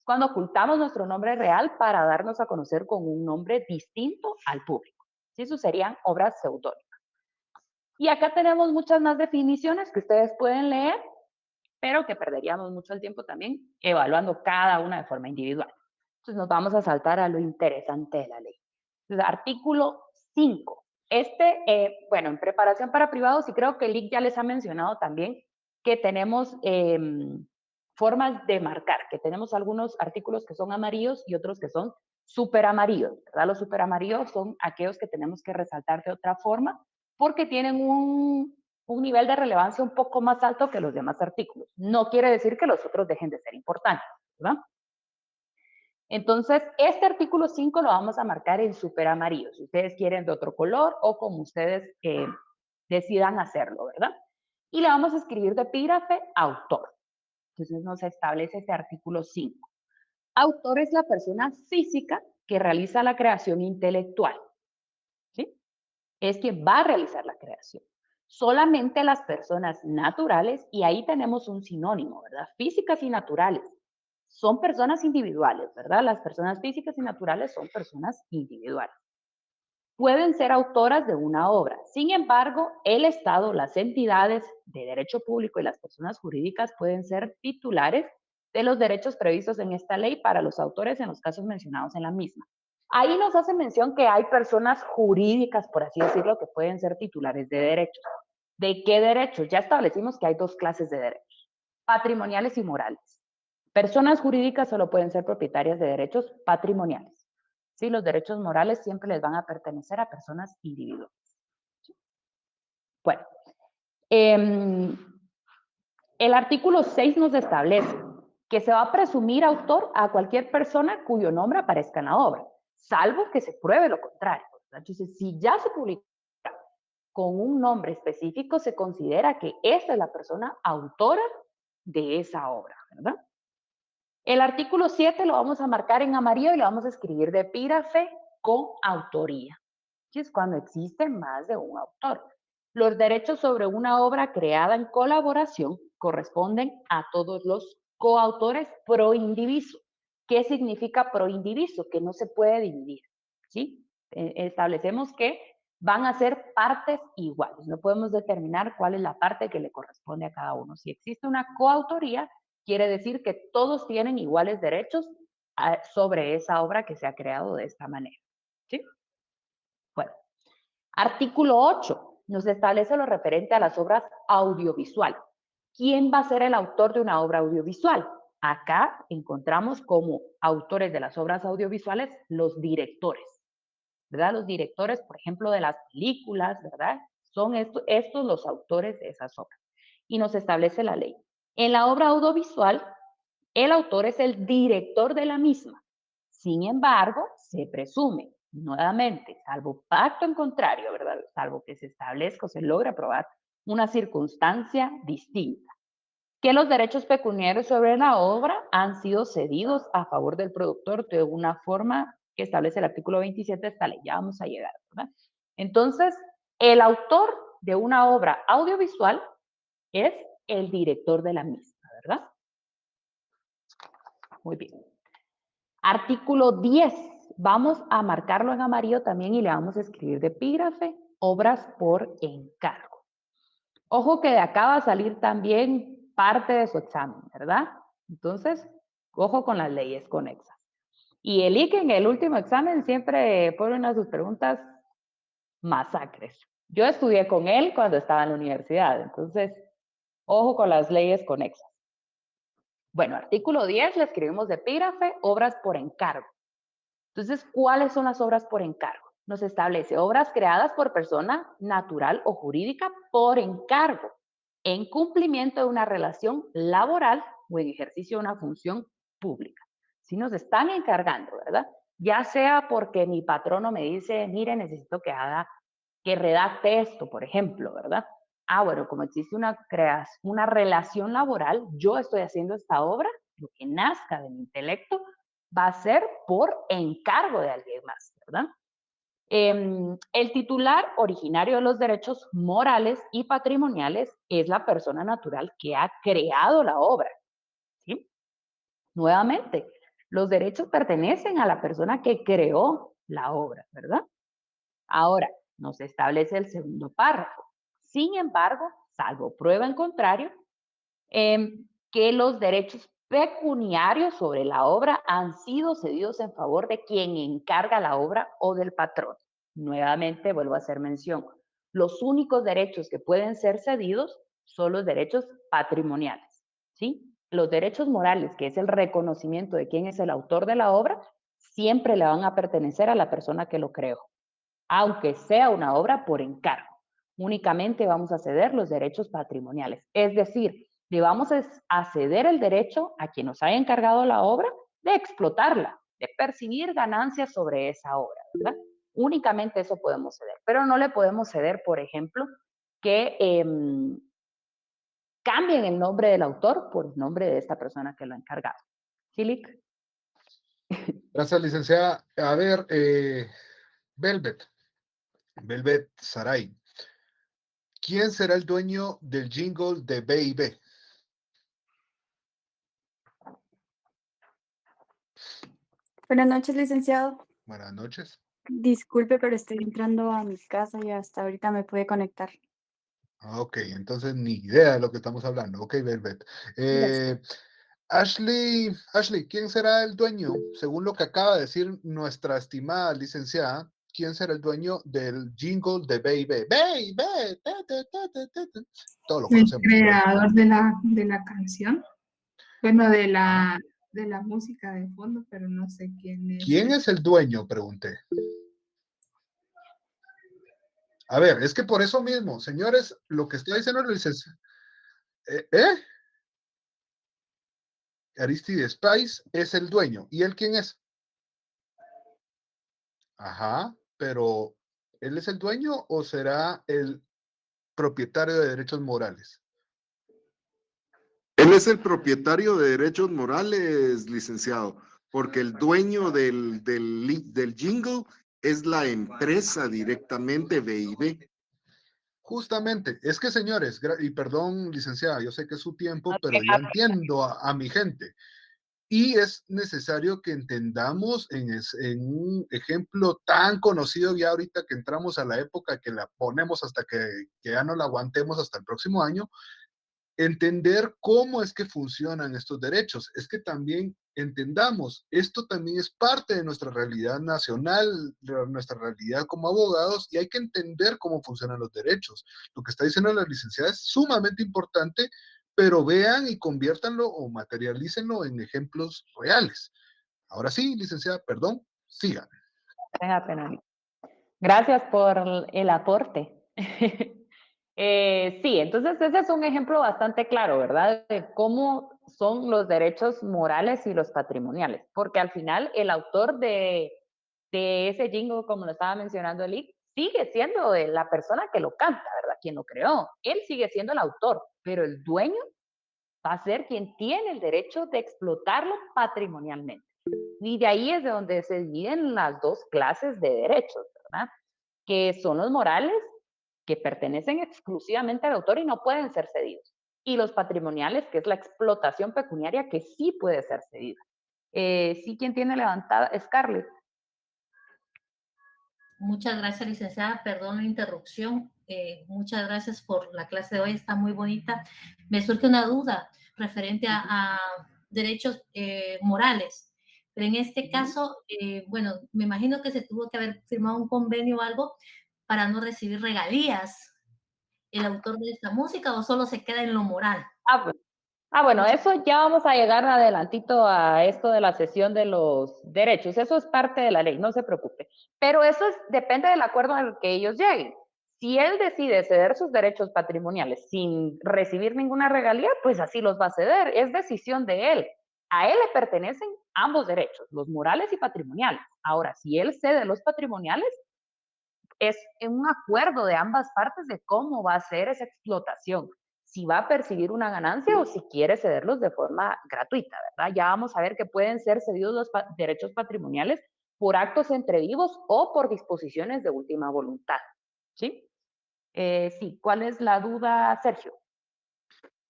Cuando ocultamos nuestro nombre real para darnos a conocer con un nombre distinto al público. ¿Sí? Eso serían obras seudónimas. Y acá tenemos muchas más definiciones que ustedes pueden leer, pero que perderíamos mucho el tiempo también evaluando cada una de forma individual. Entonces nos vamos a saltar a lo interesante de la ley. Entonces, artículo 5. Bueno, en preparación para privados, y creo que el LIC ya les ha mencionado también que tenemos formas de marcar, que tenemos algunos artículos que son amarillos y otros que son súper amarillos, ¿verdad? Los súper amarillos son aquellos que tenemos que resaltar de otra forma porque tienen un nivel de relevancia un poco más alto que los demás artículos. No quiere decir que los otros dejen de ser importantes, ¿verdad? Entonces, este artículo 5 lo vamos a marcar en súper amarillo, si ustedes quieren de otro color o como ustedes decidan hacerlo, ¿verdad? Y le vamos a escribir de epígrafe autor. Entonces nos establece este artículo 5. Autor es la persona física que realiza la creación intelectual, ¿sí? Es quien va a realizar la creación. Solamente las personas naturales, y ahí tenemos un sinónimo, ¿verdad? Físicas y naturales. Son personas individuales, ¿verdad? Las personas físicas y naturales son personas individuales. Pueden ser autoras de una obra. Sin embargo, el Estado, las entidades de derecho público y las personas jurídicas pueden ser titulares de los derechos previstos en esta ley para los autores en los casos mencionados en la misma. Ahí nos hace mención que hay personas jurídicas, por así decirlo, que pueden ser titulares de derechos. ¿De qué derechos? Ya establecimos que hay dos clases de derechos, patrimoniales y morales. Personas jurídicas solo pueden ser propietarias de derechos patrimoniales. Sí, los derechos morales siempre les van a pertenecer a personas individuales. Bueno, el artículo 6 nos establece que se va a presumir autor a cualquier persona cuyo nombre aparezca en la obra, salvo que se pruebe lo contrario. Entonces, si ya se publica con un nombre específico, se considera que esta es la persona autora de esa obra, ¿verdad? El artículo 7 lo vamos a marcar en amarillo y lo vamos a escribir de epígrafe con autoría, que es cuando existe más de un autor. Los derechos sobre una obra creada en colaboración corresponden a todos los coautores pro indiviso. ¿Qué significa pro indiviso? Que no se puede dividir, ¿sí? Establecemos que van a ser partes iguales. No podemos determinar cuál es la parte que le corresponde a cada uno. Si existe una coautoría, quiere decir que todos tienen iguales derechos sobre esa obra que se ha creado de esta manera, ¿sí? Bueno, artículo 8 nos establece lo referente a las obras audiovisuales. ¿Quién va a ser el autor de una obra audiovisual? Acá encontramos como autores de las obras audiovisuales los directores, ¿verdad? Los directores, por ejemplo, de las películas, ¿verdad? Son estos los autores de esas obras. Y nos establece la ley. En la obra audiovisual, el autor es el director de la misma. Sin embargo, se presume, nuevamente, salvo pacto en contrario, ¿verdad? Salvo que se establezca o se logre aprobar una circunstancia distinta, que los derechos pecuniarios sobre la obra han sido cedidos a favor del productor de una forma que establece el artículo 27 de esta ley. Ya vamos a llegar, ¿verdad? Entonces, el autor de una obra audiovisual es el director de la misma, ¿verdad? Muy bien. Artículo 10. Vamos a marcarlo en amarillo también y le vamos a escribir de epígrafe, obras por encargo. Ojo que de acá va a salir también parte de su examen, ¿verdad? Entonces, ojo con las leyes conexas. Y el IC en el último examen siempre pone una de sus preguntas masacres. Yo estudié con él cuando estaba en la universidad, entonces, ojo con las leyes conexas. Bueno, artículo 10 le escribimos de epígrafe, obras por encargo. Entonces, ¿cuáles son las obras por encargo? Nos establece obras creadas por persona natural o jurídica por encargo, en cumplimiento de una relación laboral o en ejercicio de una función pública. Si nos están encargando, ¿verdad? Ya sea porque mi patrono me dice, mire, necesito que redacte esto, por ejemplo, ¿verdad? Ah, bueno, como existe una relación laboral, yo estoy haciendo esta obra, lo que nazca de mi intelecto, va a ser por encargo de alguien más, ¿verdad? El titular originario de los derechos morales y patrimoniales es la persona natural que ha creado la obra, ¿sí? Nuevamente, los derechos pertenecen a la persona que creó la obra, ¿verdad? Ahora, nos establece el segundo párrafo. Sin embargo, salvo prueba en contrario, que los derechos pecuniarios sobre la obra han sido cedidos en favor de quien encarga la obra o del patrón. Nuevamente vuelvo a hacer mención. Los únicos derechos que pueden ser cedidos son los derechos patrimoniales, ¿sí? Los derechos morales, que es el reconocimiento de quién es el autor de la obra, siempre le van a pertenecer a la persona que lo creó, aunque sea una obra por encargo. Únicamente vamos a ceder los derechos patrimoniales, es decir, le vamos a ceder el derecho a quien nos haya encargado la obra de explotarla, de percibir ganancias sobre esa obra, ¿verdad? Únicamente eso podemos ceder, pero no le podemos ceder, por ejemplo, que cambien el nombre del autor por el nombre de esta persona que lo ha encargado. ¿Sí, Lick? Gracias, licenciada. A ver, Velvet Saray. ¿Quién será el dueño del jingle de B&B? Buenas noches, licenciado. Buenas noches. Disculpe, pero estoy entrando a mi casa y hasta ahorita me pude conectar. Ok, entonces ni idea de lo que estamos hablando. Ok, Velvet. Gracias. Ashley, ¿quién será el dueño? Según lo que acaba de decir nuestra estimada licenciada, ¿quién será el dueño del jingle de Baby? Baby, ta, ta, ta, ta, ta, ta. Todo lo El conocemos. creador de la canción, bueno, Ah, de la música de fondo, pero no sé quién es. ¿quién es el dueño? Pregunté. A ver, es que por eso mismo, señores, lo que está diciendo la licenciada. ¿Eh? Aristide Spice es el dueño. ¿Y él quién es? Ajá, pero ¿él es el dueño o será el propietario de derechos morales? Él es el propietario de derechos morales, licenciado, porque el dueño del jingle es la empresa directamente B&B. Justamente, es que señores, y perdón, licenciada, yo sé que es su tiempo, Ok, pero ya entiendo a mi gente. Y es necesario que entendamos en un ejemplo tan conocido ya ahorita que entramos a la época que la ponemos hasta que ya no la aguantemos hasta el próximo año, entender cómo es que funcionan estos derechos. Es que también entendamos, esto también es parte de nuestra realidad nacional, de nuestra realidad como abogados, y hay que entender cómo funcionan los derechos. Lo que está diciendo la licenciada es sumamente importante, pero vean y conviértanlo o materialícenlo en ejemplos reales. Ahora sí, licenciada, perdón, sigan. tenga pena. Gracias por el aporte. Sí, entonces ese es un ejemplo bastante claro, ¿verdad? De cómo son los derechos morales y los patrimoniales, porque al final el autor de ese jingle, como lo estaba mencionando Eli, sigue siendo la persona que lo canta, ¿verdad? Quien lo creó. Él sigue siendo el autor, pero el dueño va a ser quien tiene el derecho de explotarlo patrimonialmente. Y de ahí es de donde se dividen las dos clases de derechos, ¿verdad? Que son los morales, que pertenecen exclusivamente al autor y no pueden ser cedidos. Y los patrimoniales, que es la explotación pecuniaria, que sí puede ser cedida. Sí, ¿quién tiene levantada? Scarlett. Muchas gracias, licenciada. Perdón la interrupción. Muchas gracias por la clase de hoy. Está muy bonita. Me surge una duda referente a derechos morales. Pero en este caso, bueno, me imagino que se tuvo que haber firmado un convenio o algo para no recibir regalías el autor de esta música o solo se queda en lo moral. Bueno, eso ya vamos a llegar adelantito a esto de la cesión de los derechos. Eso es parte de la ley, no se preocupe. Pero eso depende del acuerdo al que ellos lleguen. Si él decide ceder sus derechos patrimoniales sin recibir ninguna regalía, pues así los va a ceder. Es decisión de él. A él le pertenecen ambos derechos, los morales y patrimoniales. Ahora, si él cede los patrimoniales, es un acuerdo de ambas partes de cómo va a ser esa explotación, si va a percibir una ganancia o si quiere cederlos de forma gratuita, ¿verdad? Ya vamos a ver que pueden ser cedidos los derechos patrimoniales por actos entre vivos o por disposiciones de última voluntad, ¿sí? Sí, ¿cuál es la duda, Sergio?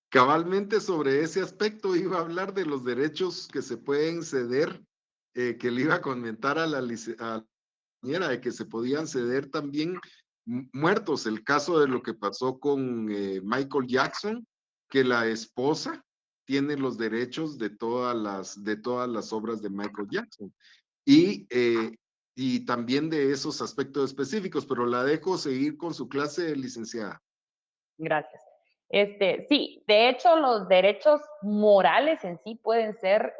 Cabalmente sobre ese aspecto iba a hablar de los derechos que se pueden ceder, que le iba a comentar a la compañera de que se podían ceder también muertos. El caso de lo que pasó con Michael Jackson, que la esposa tiene los derechos de todas las obras de Michael Jackson. Y también de esos aspectos específicos, pero la dejo seguir con su clase, licenciada. Gracias. Sí, de hecho, los derechos morales en sí pueden ser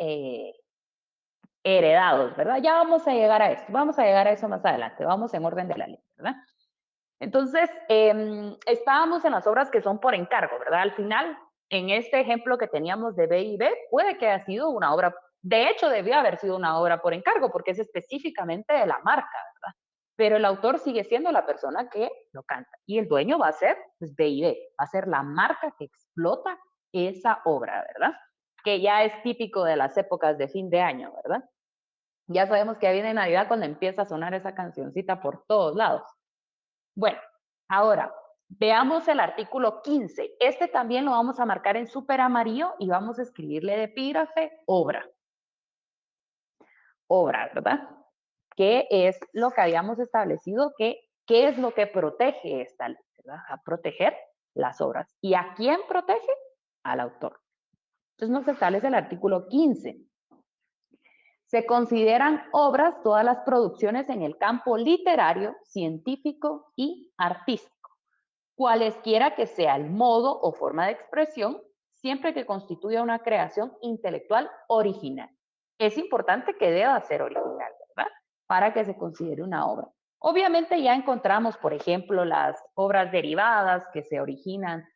heredados, ¿verdad? Ya vamos a llegar a eso, vamos a llegar a eso más adelante, vamos en orden de la ley, ¿verdad? Entonces, estábamos en las obras que son por encargo, ¿verdad? Al final, en este ejemplo que teníamos de B y B, puede que haya sido una obra, de hecho, debió haber sido una obra por encargo, porque es específicamente de la marca, ¿verdad? Pero el autor sigue siendo la persona que lo canta. Y el dueño va a ser, pues, B y B, va a ser la marca que explota esa obra, ¿verdad? Que ya es típico de las épocas de fin de año, ¿verdad? Ya sabemos que viene Navidad cuando empieza a sonar esa cancioncita por todos lados. Bueno, ahora veamos el artículo 15. Este también lo vamos a marcar en súper amarillo y vamos a escribirle de epígrafe obra. Obra, ¿verdad? ¿Qué es lo que habíamos establecido? ¿Qué es lo que protege esta ley? ¿Verdad? A proteger las obras. ¿Y a quién protege? Al autor. Entonces nos establece el artículo 15. Se consideran obras todas las producciones en el campo literario, científico y artístico, cualesquiera que sea el modo o forma de expresión, siempre que constituya una creación intelectual original. Es importante que deba ser original, ¿verdad? Para que se considere una obra. Obviamente ya encontramos, por ejemplo, las obras derivadas que se originan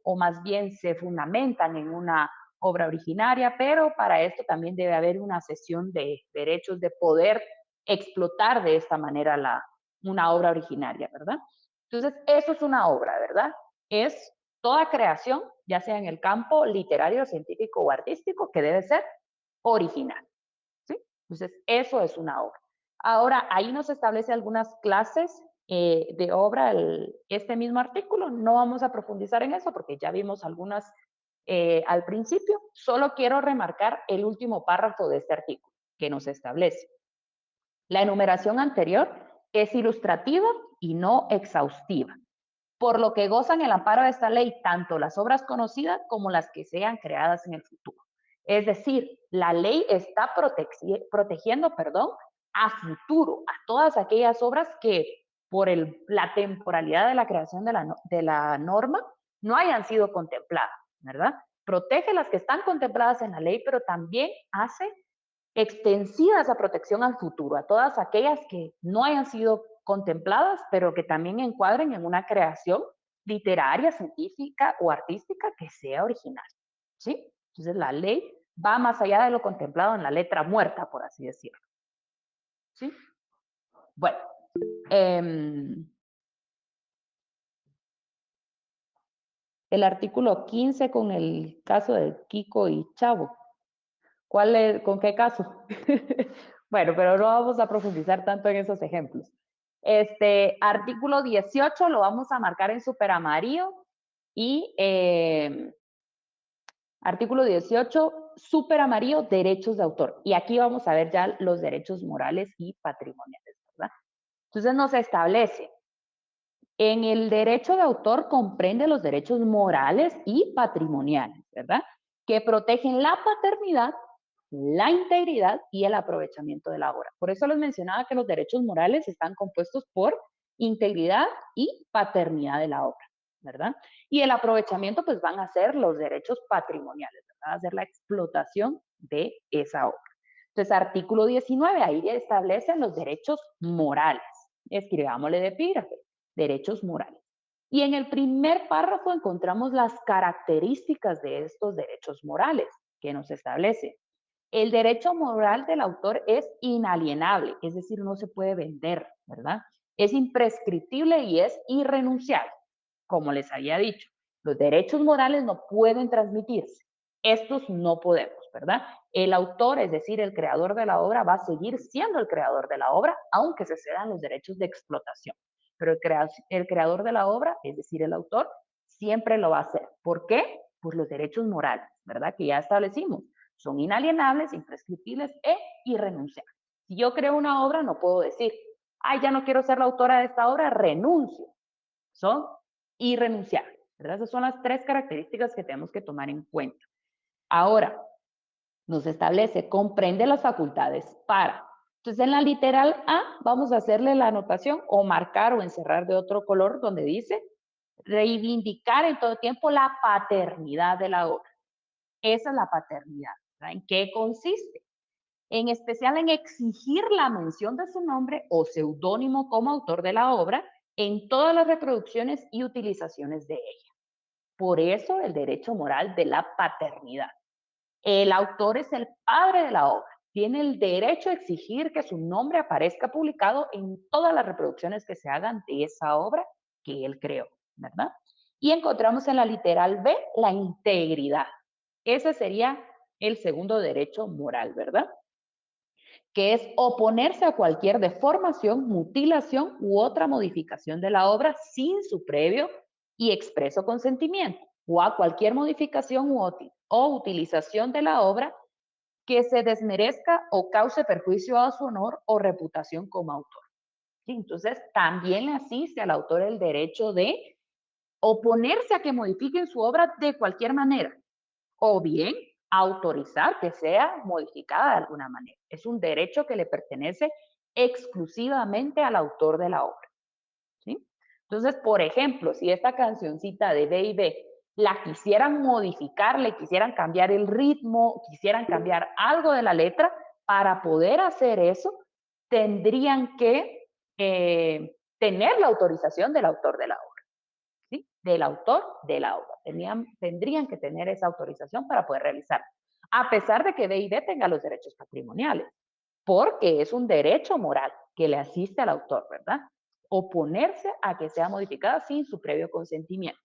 o más bien se fundamentan en una obra originaria, pero para esto también debe haber una cesión de derechos de poder explotar de esta manera una obra originaria, ¿verdad? Entonces, eso es una obra, ¿verdad? Es toda creación, ya sea en el campo literario, científico o artístico, que debe ser original, ¿sí? Entonces, eso es una obra. Ahora, ahí nos establece algunas clases de obra este mismo artículo. No vamos a profundizar en eso porque ya vimos algunas al principio. Solo quiero remarcar el último párrafo de este artículo que nos establece. La enumeración anterior es ilustrativa y no exhaustiva, por lo que gozan el amparo de esta ley tanto las obras conocidas como las que sean creadas en el futuro. Es decir, la ley está protegiendo a futuro a todas aquellas obras que por la temporalidad de la creación de la norma no hayan sido contempladas, ¿verdad? Protege las que están contempladas en la ley, pero también hace extensiva esa protección al futuro, a todas aquellas que no hayan sido contempladas, pero que también encuadren en una creación literaria, científica o artística que sea original, ¿sí? Entonces la ley va más allá de lo contemplado en la letra muerta, por así decirlo, ¿sí? Bueno, el artículo 15 con el caso de Kiko y Chavo. ¿Con qué caso? Bueno, pero no vamos a profundizar tanto en esos ejemplos. Artículo 18 lo vamos a marcar en súper amarillo y artículo 18, súper amarillo, derechos de autor. Y aquí vamos a ver ya los derechos morales y patrimoniales, ¿verdad? Entonces nos establece, en el derecho de autor comprende los derechos morales y patrimoniales, ¿verdad? Que protegen la paternidad, la integridad y el aprovechamiento de la obra. Por eso les mencionaba que los derechos morales están compuestos por integridad y paternidad de la obra, ¿verdad? Y el aprovechamiento pues van a ser los derechos patrimoniales, ¿verdad? Va a ser la explotación de esa obra. Entonces, artículo 19, ahí establecen los derechos morales. Escribámosle de epígrafe, derechos morales. Y en el primer párrafo encontramos las características de estos derechos morales que nos establece. El derecho moral del autor es inalienable, es decir, no se puede vender, ¿verdad? Es imprescriptible y es irrenunciable, como les había dicho. Los derechos morales no pueden transmitirse. Estos no podemos, ¿verdad? El autor, es decir, el creador de la obra, va a seguir siendo el creador de la obra, aunque se cedan los derechos de explotación. Pero el creador de la obra, es decir, el autor, siempre lo va a hacer. ¿Por qué? Por los derechos morales, ¿verdad? Que ya establecimos. Son inalienables, imprescriptibles e irrenunciables. Si yo creo una obra, no puedo decir, ay, ya no quiero ser la autora de esta obra, renuncio. Son irrenunciables, ¿verdad? Esas son las tres características que tenemos que tomar en cuenta. Ahora, nos establece, comprende las facultades para. Entonces, en la literal A, vamos a hacerle la anotación o marcar o encerrar de otro color donde dice reivindicar en todo tiempo la paternidad de la obra. Esa es la paternidad, ¿verdad? ¿En qué consiste? En especial en exigir la mención de su nombre o seudónimo como autor de la obra en todas las reproducciones y utilizaciones de ella. Por eso el derecho moral de la paternidad. El autor es el padre de la obra. Tiene el derecho a exigir que su nombre aparezca publicado en todas las reproducciones que se hagan de esa obra que él creó, ¿verdad? Y encontramos en la literal B la integridad. Ese sería el segundo derecho moral, ¿verdad? Que es oponerse a cualquier deformación, mutilación u otra modificación de la obra sin su previo y expreso consentimiento, o a cualquier modificación o utilización de la obra que se desmerezca o cause perjuicio a su honor o reputación como autor. ¿Sí? Entonces, también le asiste al autor el derecho de oponerse a que modifiquen su obra de cualquier manera, o bien autorizar que sea modificada de alguna manera. Es un derecho que le pertenece exclusivamente al autor de la obra, ¿sí? Entonces, por ejemplo, si esta cancioncita de B&B la quisieran modificar, le quisieran cambiar el ritmo, quisieran cambiar algo de la letra, para poder hacer eso, tendrían que tener la autorización del autor de la obra, ¿sí? Del autor de la obra. Tendrían que tener esa autorización para poder realizarlo, a pesar de que B&B tenga los derechos patrimoniales, porque es un derecho moral que le asiste al autor, ¿verdad? Oponerse a que sea modificada sin su previo consentimiento.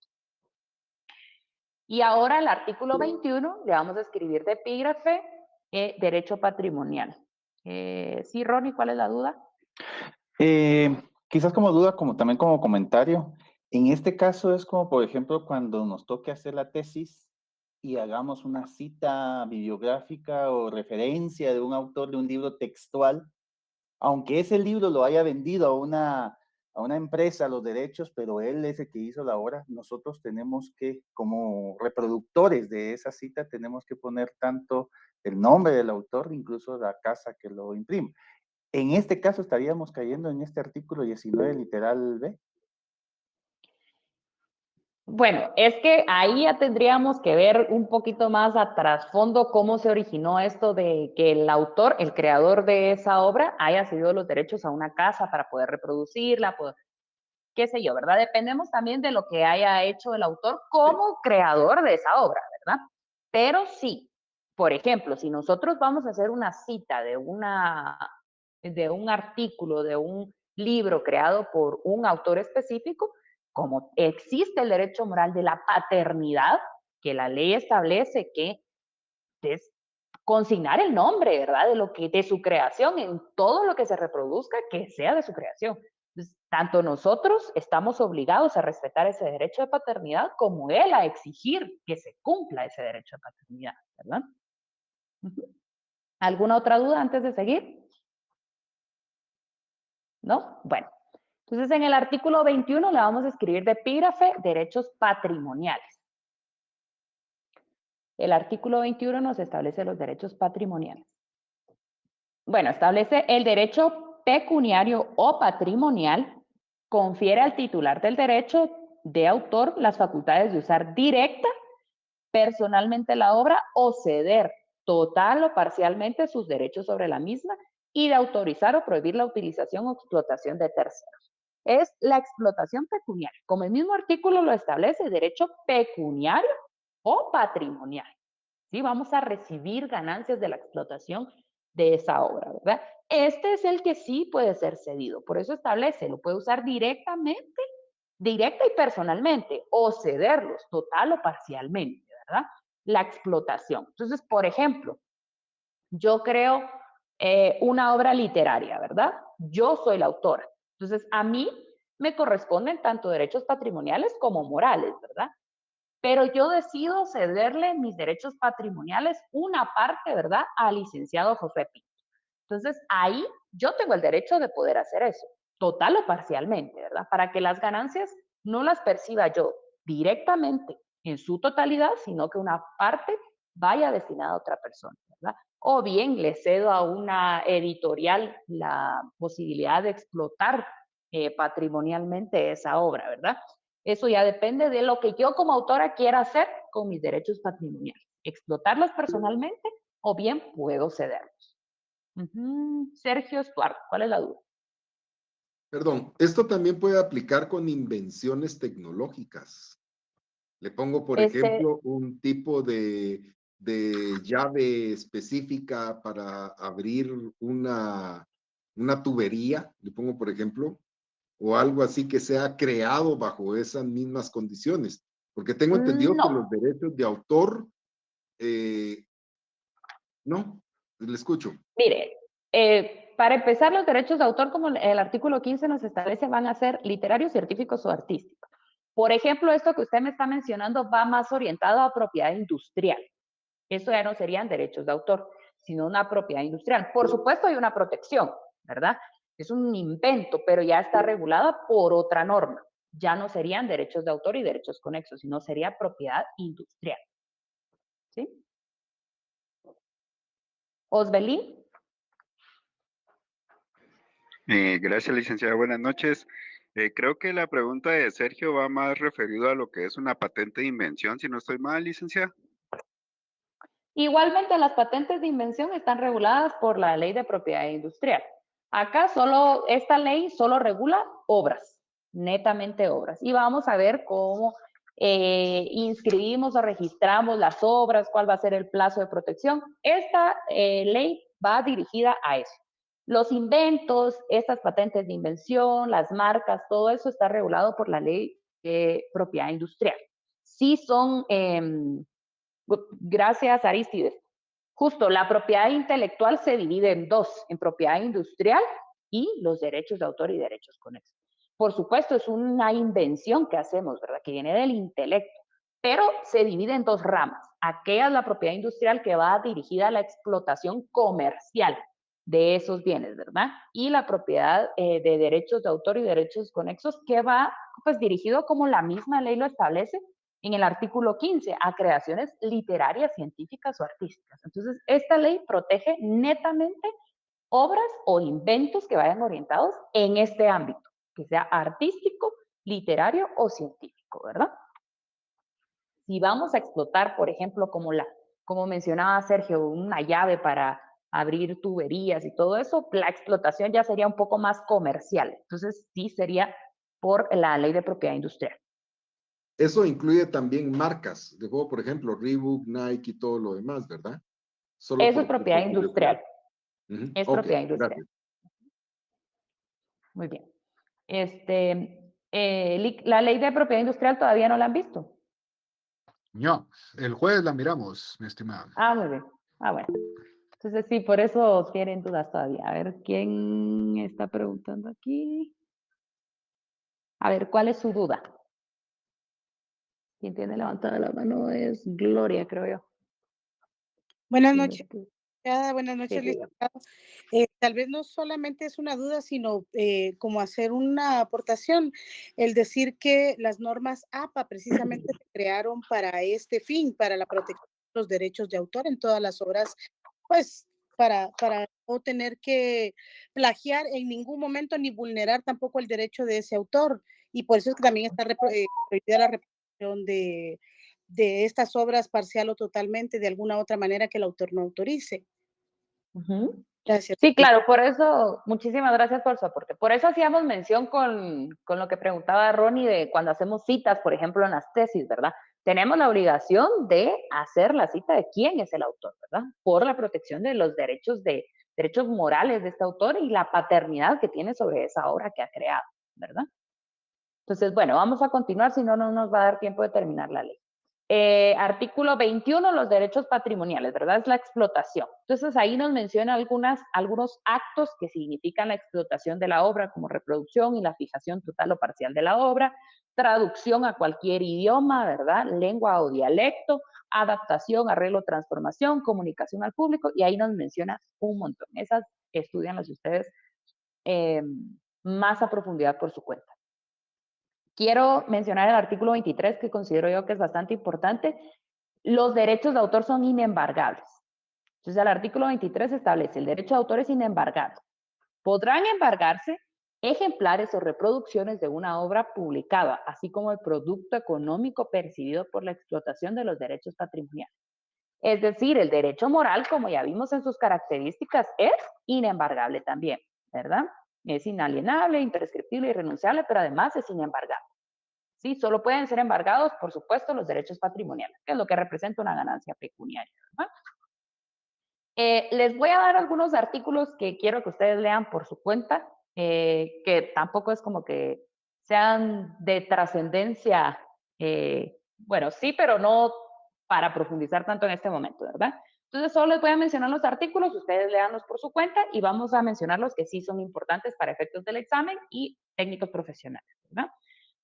Y ahora el artículo 21 le vamos a escribir de epígrafe derecho patrimonial. Sí, Ronnie, ¿cuál es la duda? Quizás como duda, como también como comentario, en este caso es como, por ejemplo, cuando nos toque hacer la tesis y hagamos una cita bibliográfica o referencia de un autor de un libro textual, aunque ese libro lo haya vendido a una empresa los derechos, pero él es el que hizo la obra, nosotros tenemos que, como reproductores de esa cita, tenemos que poner tanto el nombre del autor, incluso la casa que lo imprime. En este caso estaríamos cayendo en este artículo 19, literal B. Bueno, es que ahí ya tendríamos que ver un poquito más a trasfondo cómo se originó esto de que el autor, el creador de esa obra, haya cedido los derechos a una casa para poder reproducirla, qué sé yo, ¿verdad? Dependemos también de lo que haya hecho el autor como creador de esa obra, ¿verdad? Pero sí, por ejemplo, si nosotros vamos a hacer una cita de un artículo, de un libro creado por un autor específico, como existe el derecho moral de la paternidad, que la ley establece que es consignar el nombre, ¿verdad? De su creación, en todo lo que se reproduzca, que sea de su creación. Entonces, tanto nosotros estamos obligados a respetar ese derecho de paternidad como él a exigir que se cumpla ese derecho de paternidad, ¿verdad? ¿Alguna otra duda antes de seguir? ¿No? Bueno, entonces en el artículo 21 le vamos a escribir de epígrafe derechos patrimoniales. El artículo 21 nos establece los derechos patrimoniales. Bueno, establece el derecho pecuniario o patrimonial, confiere al titular del derecho de autor las facultades de usar directa, personalmente la obra o ceder total o parcialmente sus derechos sobre la misma y de autorizar o prohibir la utilización o explotación de terceros. Es la explotación pecuniaria. Como el mismo artículo lo establece, derecho pecuniario o patrimonial. ¿Sí? Vamos a recibir ganancias de la explotación de esa obra, ¿verdad? Este es el que sí puede ser cedido. Por eso establece, lo puede usar directamente, directa y personalmente, o cederlos total o parcialmente, ¿verdad? La explotación. Entonces, por ejemplo, yo creo una obra literaria, ¿verdad? Yo soy la autora. Entonces, a mí me corresponden tanto derechos patrimoniales como morales, ¿verdad? Pero yo decido cederle mis derechos patrimoniales, una parte, ¿verdad?, al licenciado José Pinto. Entonces, ahí yo tengo el derecho de poder hacer eso, total o parcialmente, ¿verdad? Para que las ganancias no las perciba yo directamente en su totalidad, sino que una parte vaya destinada a otra persona, ¿verdad? O bien le cedo a una editorial la posibilidad de explotar patrimonialmente esa obra, ¿verdad? Eso ya depende de lo que yo como autora quiera hacer con mis derechos patrimoniales. Explotarlos personalmente o bien puedo cederlos. Sergio Estuardo, ¿cuál es la duda? Perdón, esto también puede aplicar con invenciones tecnológicas. Le pongo, por ejemplo, un tipo de llave específica para abrir una tubería, le pongo, por ejemplo, o algo así que sea creado bajo esas mismas condiciones. Porque tengo entendido que los No, derechos de autor, no, le escucho. mire, para empezar, los derechos de autor, como el artículo 15 nos establece, van a ser literarios, científicos o artísticos. Por ejemplo, esto que usted me está mencionando va más orientado a propiedad industrial. Eso ya no serían derechos de autor, sino una propiedad industrial. Por supuesto, hay una protección, ¿verdad? Es un invento, pero ya está regulada por otra norma. Ya no serían derechos de autor y derechos conexos, sino sería propiedad industrial. ¿Sí? Osbelín. Gracias, licenciada. Buenas noches. Creo que la pregunta de Sergio va más referido a lo que es una patente de invención, si no estoy mal, licenciada. Igualmente, las patentes de invención están reguladas por la Ley de Propiedad Industrial. Acá solo, esta ley solo regula obras, netamente obras. Y vamos a ver cómo inscribimos o registramos las obras, cuál va a ser el plazo de protección. Esta ley va dirigida a eso. Los inventos, estas patentes de invención, las marcas, todo eso está regulado por la Ley de Propiedad Industrial. Sí son... Gracias, Aristides. Justo, la propiedad intelectual se divide en dos, en propiedad industrial y los derechos de autor y derechos conexos. Por supuesto, es una invención que hacemos, ¿verdad? Que viene del intelecto, pero se divide en dos ramas. Aquella es la propiedad industrial que va dirigida a la explotación comercial de esos bienes, ¿verdad? Y la propiedad de derechos de autor y derechos conexos que va, pues, dirigido como la misma ley lo establece en el artículo 15, a creaciones literarias, científicas o artísticas. Entonces, esta ley protege netamente obras o inventos que vayan orientados en este ámbito, que sea artístico, literario o científico, ¿verdad? Si vamos a explotar, por ejemplo, como mencionaba Sergio, una llave para abrir tuberías y todo eso, la explotación ya sería un poco más comercial. Entonces, sí sería por la ley de propiedad industrial. Eso incluye también marcas de juego, por ejemplo, Reebok, Nike y todo lo demás, ¿verdad? Solo Eso es propiedad industrial. Es Ok, propiedad industrial. gracias. Muy bien. La ley de propiedad industrial todavía no la han visto. No, el jueves la miramos, mi estimada. Ah, muy bien. Ah, bueno. Entonces sí, por eso tienen dudas todavía. A ver, ¿quién está preguntando aquí? A ver, ¿cuál es su duda? Quien tiene levantada la mano es Gloria, creo yo. Buenas Sí, noches. Buenas noches, sí, licenciado. Tal vez no solamente es una duda, sino como hacer una aportación, el decir que las normas APA precisamente se crearon para este fin, para la protección de los derechos de autor en todas las obras, pues para no tener que plagiar en ningún momento ni vulnerar tampoco el derecho de ese autor. Y por eso es que también está prohibida la reproducción de estas obras parcial o totalmente de alguna otra manera que el autor no autorice. Gracias. Sí, claro, por eso, muchísimas gracias por su aporte. Por eso hacíamos mención con lo que preguntaba Ronnie de cuando hacemos citas, por ejemplo, en las tesis, ¿verdad? Tenemos la obligación de hacer la cita de quién es el autor, ¿verdad? Por la protección de los derechos morales de este autor y la paternidad que tiene sobre esa obra que ha creado, ¿verdad? Entonces, bueno, vamos a continuar, si no, no nos va a dar tiempo de terminar la ley. Artículo 21, los derechos patrimoniales, ¿verdad? Es la explotación. Entonces, ahí nos menciona algunos actos que significan la explotación de la obra, como reproducción y la fijación total o parcial de la obra, traducción a cualquier idioma, ¿verdad? Lengua o dialecto, adaptación, arreglo, transformación, comunicación al público, y ahí nos menciona un montón. Esas estudianlas ustedes más a profundidad por su cuenta. Quiero mencionar el artículo 23, que considero yo que es bastante importante. Los derechos de autor son inembargables. Entonces, el artículo 23 establece: el derecho de autor es inembargable. Podrán embargarse ejemplares o reproducciones de una obra publicada, así como el producto económico percibido por la explotación de los derechos patrimoniales. Es decir, el derecho moral, como ya vimos en sus características, es inembargable también, ¿verdad? Es inalienable, imprescriptible, irrenunciable, pero además es inembargable. Sí, solo pueden ser embargados, por supuesto, los derechos patrimoniales, que es lo que representa una ganancia pecuniaria, ¿verdad? Les voy a dar algunos artículos que quiero que ustedes lean por su cuenta, que tampoco es como que sean de trascendencia, bueno, sí, pero no para profundizar tanto en este momento, ¿verdad? Entonces, solo les voy a mencionar los artículos, ustedes leanlos por su cuenta y vamos a mencionar los que sí son importantes para efectos del examen y técnicos profesionales, ¿verdad?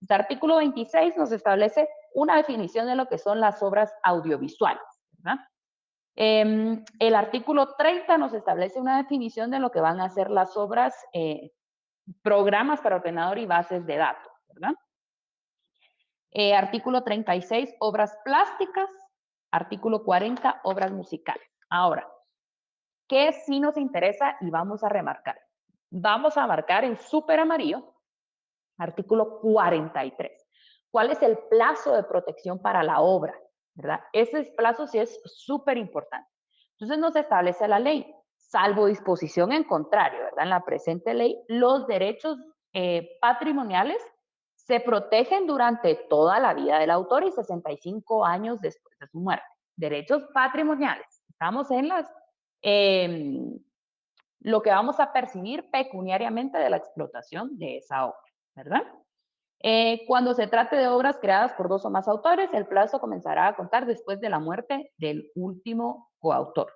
El artículo 26 nos establece una definición de lo que son las obras audiovisuales, ¿verdad? El artículo 30 nos establece una definición de lo que van a ser las obras, programas para ordenador y bases de datos, ¿verdad? Artículo 36, obras plásticas. Artículo 40, obras musicales. Ahora, ¿qué sí nos interesa y vamos a remarcar? Vamos a marcar en súper amarillo, artículo 43. ¿Cuál es el plazo de protección para la obra? ¿Verdad? Ese plazo sí es súper importante. Entonces nos establece la ley, salvo disposición en contrario, ¿verdad? En la presente ley, los derechos patrimoniales se protegen durante toda la vida del autor y 65 años después de su muerte. Derechos patrimoniales. Estamos en las, lo que vamos a percibir pecuniariamente de la explotación de esa obra, ¿verdad? Cuando se trate de obras creadas por 2 o más autores, el plazo comenzará a contar después de la muerte del último coautor.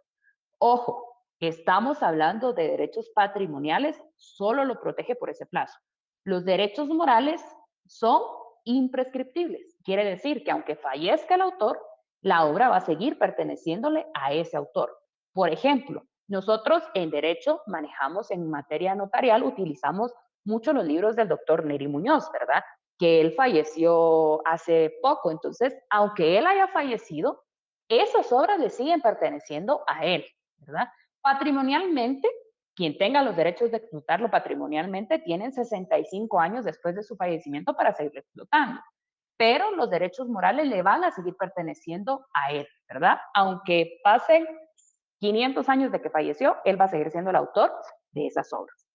Ojo, estamos hablando de derechos patrimoniales, solo lo protege por ese plazo. Los derechos morales son imprescriptibles. Quiere decir que aunque fallezca el autor, la obra va a seguir perteneciéndole a ese autor. Por ejemplo, nosotros en derecho manejamos en materia notarial, utilizamos mucho los libros del doctor Neri Muñoz, ¿verdad? Que él falleció hace poco. Entonces, aunque él haya fallecido, esas obras le siguen perteneciendo a él, ¿verdad? Patrimonialmente, quien tenga los derechos de explotarlo patrimonialmente tienen 65 años después de su fallecimiento para seguir explotando. Pero los derechos morales le van a seguir perteneciendo a él, ¿verdad? Aunque pasen 500 años de que falleció, él va a seguir siendo el autor de esas obras.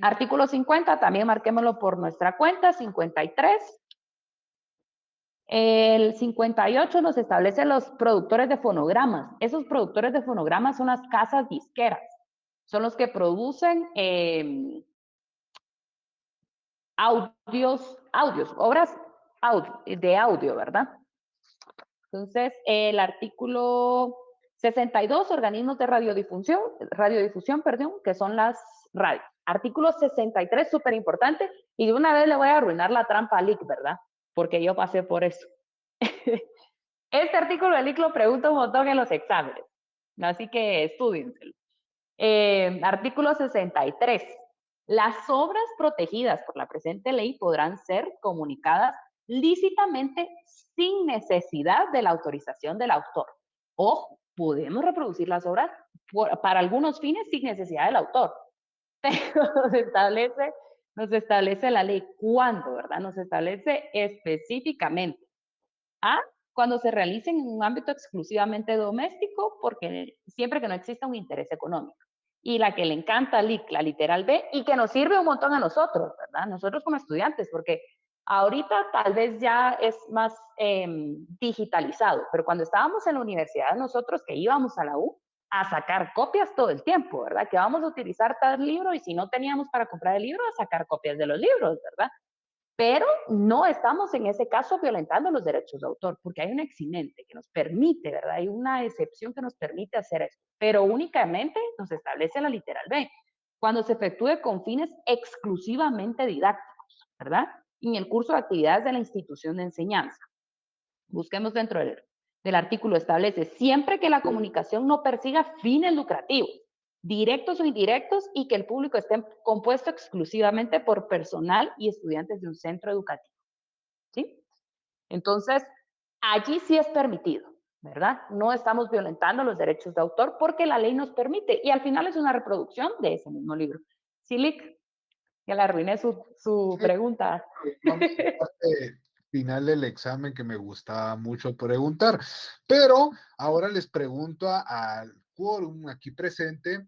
Artículo 50, también marquémoslo por nuestra cuenta, 53. El 58 nos establece los productores de fonogramas. Esos productores de fonogramas son las casas disqueras. Son los que producen obras de audio, ¿verdad? Entonces, el artículo 62, organismos de radiodifusión, que son las radios. Artículo 63, súper importante, y de una vez le voy a arruinar la trampa a LIC, ¿verdad? Porque yo pasé por eso. Este artículo de LIC lo pregunta un montón en los exámenes, así que estudienselo. Artículo 63. Las obras protegidas por la presente ley podrán ser comunicadas lícitamente sin necesidad de la autorización del autor. Ojo, podemos reproducir las obras para algunos fines sin necesidad del autor, pero nos establece la ley cuándo, ¿verdad? Nos establece específicamente. Cuando se realicen en un ámbito exclusivamente doméstico, porque siempre que no exista un interés económico. Y la que le encanta LIC, la literal B, y que nos sirve un montón a nosotros, ¿verdad? Nosotros como estudiantes, porque ahorita tal vez ya es más digitalizado, pero cuando estábamos en la universidad, nosotros que íbamos a la U a sacar copias todo el tiempo, ¿verdad? Que vamos a utilizar tal libro y si no teníamos para comprar el libro, a sacar copias de los libros, ¿verdad? Pero no estamos en ese caso violentando los derechos de autor, porque hay un eximente que nos permite, ¿verdad? Hay una excepción que nos permite hacer eso, pero únicamente nos establece la literal B, cuando se efectúe con fines exclusivamente didácticos, ¿verdad? Y en el curso de actividades de la institución de enseñanza. Busquemos dentro del artículo, establece siempre que la comunicación no persiga fines lucrativos, directos o indirectos, y que el público esté compuesto exclusivamente por personal y estudiantes de un centro educativo. ¿Sí? Entonces, allí sí es permitido, ¿verdad? No estamos violentando los derechos de autor porque la ley nos permite, y al final es una reproducción de ese mismo libro. Sí, Lick, ya le arruiné su pregunta. Vamos a la parte final del examen que me gustaba mucho preguntar, pero ahora les pregunto al quórum aquí presente,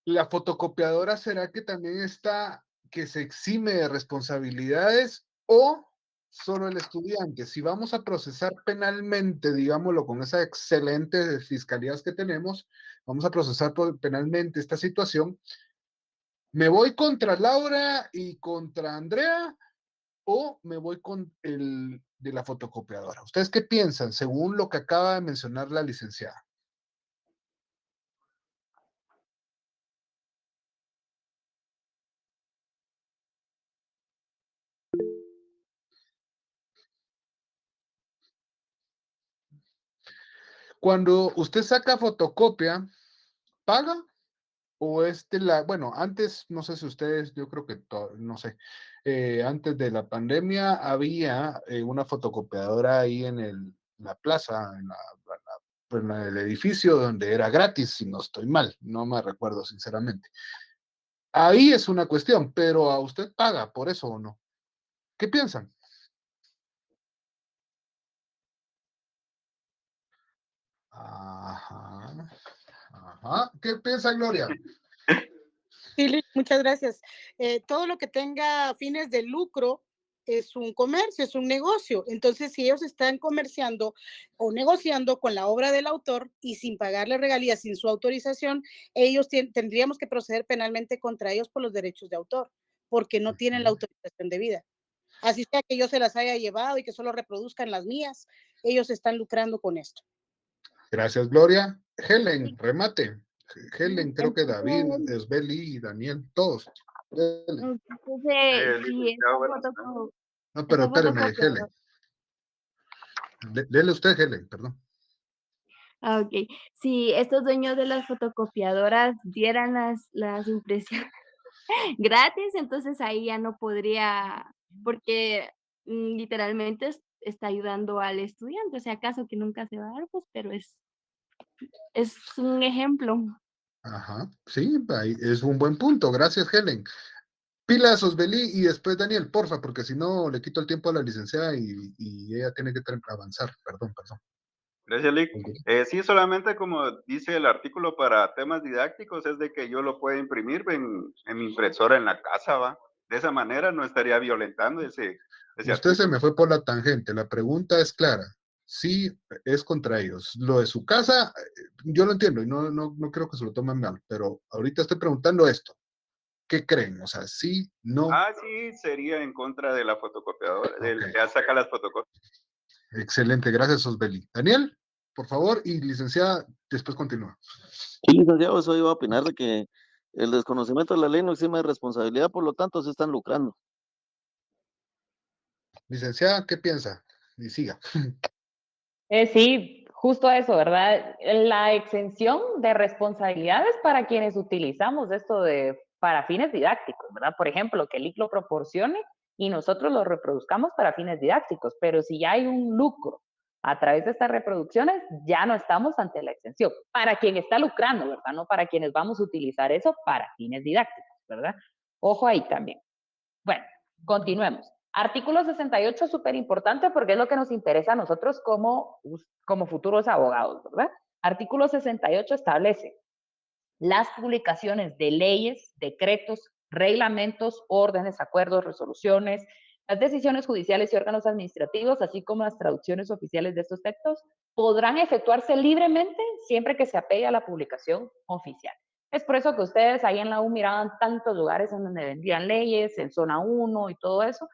¿la fotocopiadora será que también está, que se exime de responsabilidades o solo el estudiante? Si vamos a procesar penalmente, digámoslo, con esa excelente fiscalías que tenemos, vamos a procesar penalmente esta situación, ¿me voy contra Laura y contra Andrea o me voy con el de la fotocopiadora? ¿Ustedes qué piensan según lo que acaba de mencionar la licenciada? Cuando usted saca fotocopia, ¿paga o bueno, antes, no sé si ustedes, yo creo que, no sé, antes de la pandemia había una fotocopiadora ahí en la plaza, en el edificio donde era gratis, si no estoy mal, no me recuerdo sinceramente. Ahí es una cuestión, pero ¿a usted paga por eso o no? ¿Qué piensan? Ajá, ajá. ¿Qué piensa Gloria? Sí, muchas gracias. Todo lo que tenga fines de lucro es un comercio, es un negocio. Entonces, si ellos están comerciando o negociando con la obra del autor y sin pagarle regalías, sin su autorización, ellos tendríamos que proceder penalmente contra ellos por los derechos de autor, porque no tienen la autorización debida. Así sea que yo se las haya llevado y que solo reproduzcan las mías, ellos están lucrando con esto. Gracias, Gloria. Helen, remate. Helen, creo que David, Entonces, Esbeli y Daniel, todos. Helen. entonces, si esta No, pero espéreme, Helen. Dele usted, Helen, perdón. ok. Si estos dueños de las fotocopiadoras dieran las impresiones gratis, entonces ahí ya no podría, porque literalmente está ayudando al estudiante, o sea, acaso que nunca se va a dar, pues, pero es un ejemplo. Ajá, sí, ahí es un buen punto. Gracias, Helen. Pilas, Osbelí y después Daniel, porfa, porque si no le quito el tiempo a la licenciada y ella tiene que avanzar. Perdón. Gracias, Lick. Sí, solamente como dice el artículo para temas didácticos, es de que yo lo puedo imprimir en mi impresora en la casa, ¿va? De esa manera no estaría violentando ese Usted artículo. se me fue por la tangente. La pregunta es clara. Sí, es contra ellos. Lo de su casa, yo lo entiendo y no creo que se lo tomen mal, pero ahorita estoy preguntando esto. ¿Qué creen? O sea, sí, no. Ah, sí, sería en contra de la fotocopiadora, del que saca las fotocopias. Excelente, gracias, Osbeli. Daniel, por favor, y licenciada, después continúa. Sí, licenciado, eso iba a opinar de que el desconocimiento de la ley no exime de responsabilidad, por lo tanto, se están lucrando. Licenciada, ¿qué piensa? Y siga. Sí, justo eso, ¿verdad? La exención de responsabilidades para quienes utilizamos esto para fines didácticos, ¿verdad? Por ejemplo, que el IC lo proporcione y nosotros lo reproduzcamos para fines didácticos, pero si ya hay un lucro a través de estas reproducciones, ya no estamos ante la exención. Para quien está lucrando, ¿verdad? No para quienes vamos a utilizar eso para fines didácticos, ¿verdad? Ojo ahí también. Bueno, continuemos. Artículo 68 es súper importante porque es lo que nos interesa a nosotros como futuros abogados, ¿verdad? Artículo 68 establece las publicaciones de leyes, decretos, reglamentos, órdenes, acuerdos, resoluciones, las decisiones judiciales y órganos administrativos, así como las traducciones oficiales de estos textos, podrán efectuarse libremente siempre que se apegue a la publicación oficial. Es por eso que ustedes ahí en la U miraban tantos lugares en donde vendían leyes, en zona 1 y todo eso,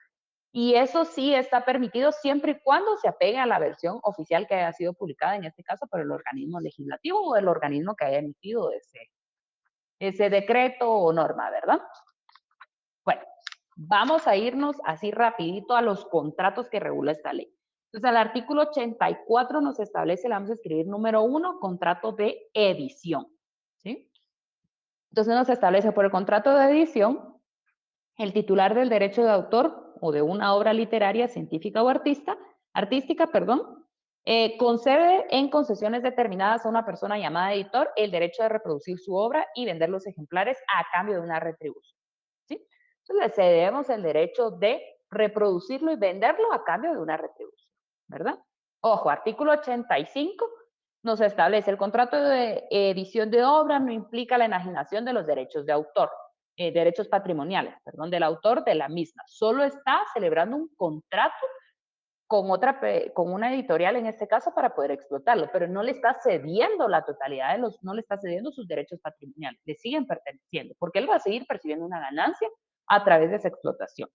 y eso sí está permitido siempre y cuando se apegue a la versión oficial que haya sido publicada, en este caso por el organismo legislativo o el organismo que haya emitido ese decreto o norma, ¿verdad? Bueno, vamos a irnos así rapidito a los contratos que regula esta ley. Entonces, el artículo 84 nos establece, le vamos a escribir número 1, contrato de edición, ¿sí? Entonces nos establece por el contrato de edición, el titular del derecho de autor o de una obra literaria, científica o artística, concede en concesiones determinadas a una persona llamada editor el derecho de reproducir su obra y vender los ejemplares a cambio de una retribución, ¿sí? Entonces le cedemos el derecho de reproducirlo y venderlo a cambio de una retribución, ¿verdad? Ojo, artículo 85 nos establece el contrato de edición de obra no implica la enajenación de los derechos de autor, derechos patrimoniales, perdón, del autor de la misma. Solo está celebrando un contrato con una editorial en este caso para poder explotarlo, pero no le está cediendo la totalidad no le está cediendo sus derechos patrimoniales, le siguen perteneciendo, porque él va a seguir percibiendo una ganancia a través de esa explotación.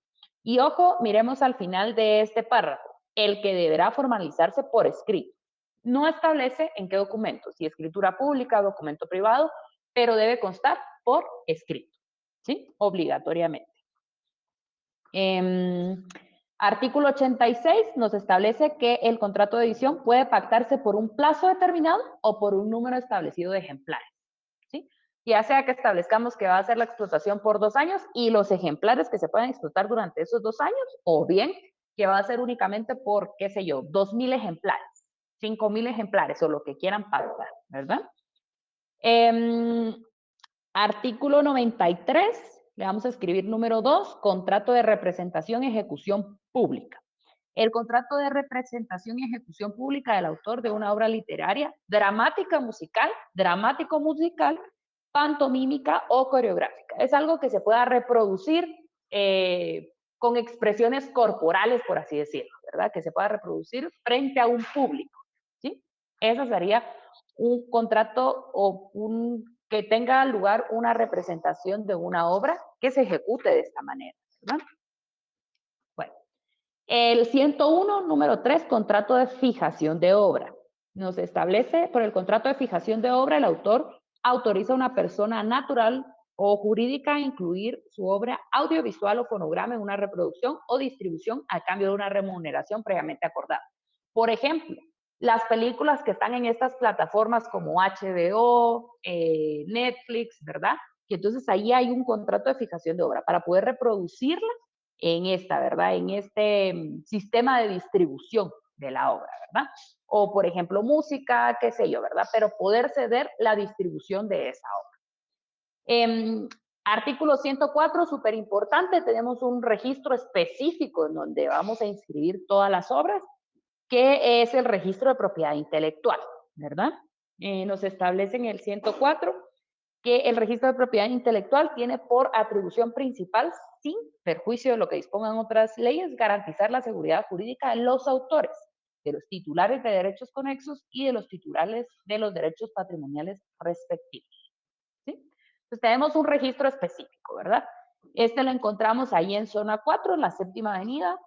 Y ojo, miremos al final de este párrafo, el que deberá formalizarse por escrito. No establece en qué documento, si escritura pública, documento privado, pero debe constar por escrito, ¿sí? Obligatoriamente. Artículo 86 nos establece que el contrato de edición puede pactarse por un plazo determinado o por un número establecido de ejemplares, ¿sí? ya sea que establezcamos que va a ser la explotación por 2 años y los ejemplares que se puedan explotar durante esos 2 años, o bien que va a ser únicamente por, qué sé yo, 2.000 ejemplares, 5.000 ejemplares o lo que quieran pactar, ¿verdad? Artículo 93, le vamos a escribir número 2, contrato de representación y ejecución pública. El contrato de representación y ejecución pública del autor de una obra literaria, dramática musical, dramático musical, pantomímica o coreográfica. Es algo que se pueda reproducir con expresiones corporales, por así decirlo, ¿verdad? Que se pueda reproducir frente a un público, ¿sí? Ese sería un contrato o que tenga lugar una representación de una obra que se ejecute de esta manera, ¿verdad? Bueno, el 101, número 3, contrato de fijación de obra. Nos establece, por el contrato de fijación de obra, el autor autoriza a una persona natural o jurídica a incluir su obra audiovisual o fonograma en una reproducción o distribución a cambio de una remuneración previamente acordada. Por ejemplo, las películas que están en estas plataformas como HBO, Netflix, ¿verdad? Y entonces ahí hay un contrato de fijación de obra para poder reproducirla en esta, ¿verdad? En este sistema de distribución de la obra, ¿verdad? O, por ejemplo, música, qué sé yo, ¿verdad? Pero poder ceder la distribución de esa obra. Artículo 104, súper importante, tenemos un registro específico en donde vamos a inscribir todas las obras, que es el registro de propiedad intelectual, ¿verdad? Nos establece en el 104 que el registro de propiedad intelectual tiene por atribución principal, sin perjuicio de lo que dispongan otras leyes, garantizar la seguridad jurídica de los autores, de los titulares de derechos conexos y de los titulares de los derechos patrimoniales respectivos, ¿sí? Entonces tenemos un registro específico, ¿verdad? Este lo encontramos ahí en zona 4, en la 7ª avenida.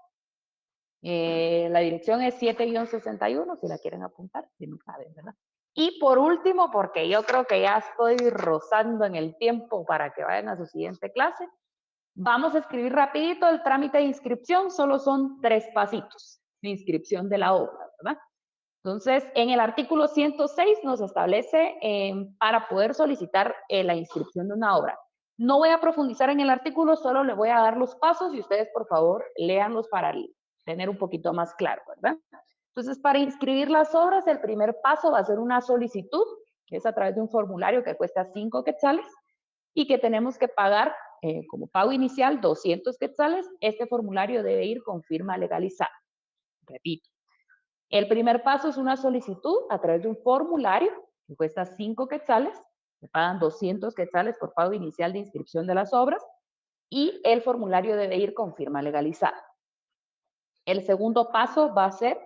La dirección es 7-61, si la quieren apuntar, si no saben, ¿verdad? Y por último, porque yo creo que ya estoy rozando en el tiempo para que vayan a su siguiente clase, vamos a escribir rapidito el trámite de inscripción, solo son 3 pasitos de inscripción de la obra, ¿verdad? Entonces, en el artículo 106 nos establece para poder solicitar la inscripción de una obra. No voy a profundizar en el artículo, solo le voy a dar los pasos y ustedes, por favor, léanlos para tener un poquito más claro, ¿verdad? Entonces, para inscribir las obras, el primer paso va a ser una solicitud, que es a través de un formulario que cuesta 5 quetzales y que tenemos que pagar como pago inicial 200 quetzales. Este formulario debe ir con firma legalizada. Repito, el primer paso es una solicitud a través de un formulario que cuesta 5 quetzales, se pagan 200 quetzales por pago inicial de inscripción de las obras y el formulario debe ir con firma legalizada. El segundo paso va a ser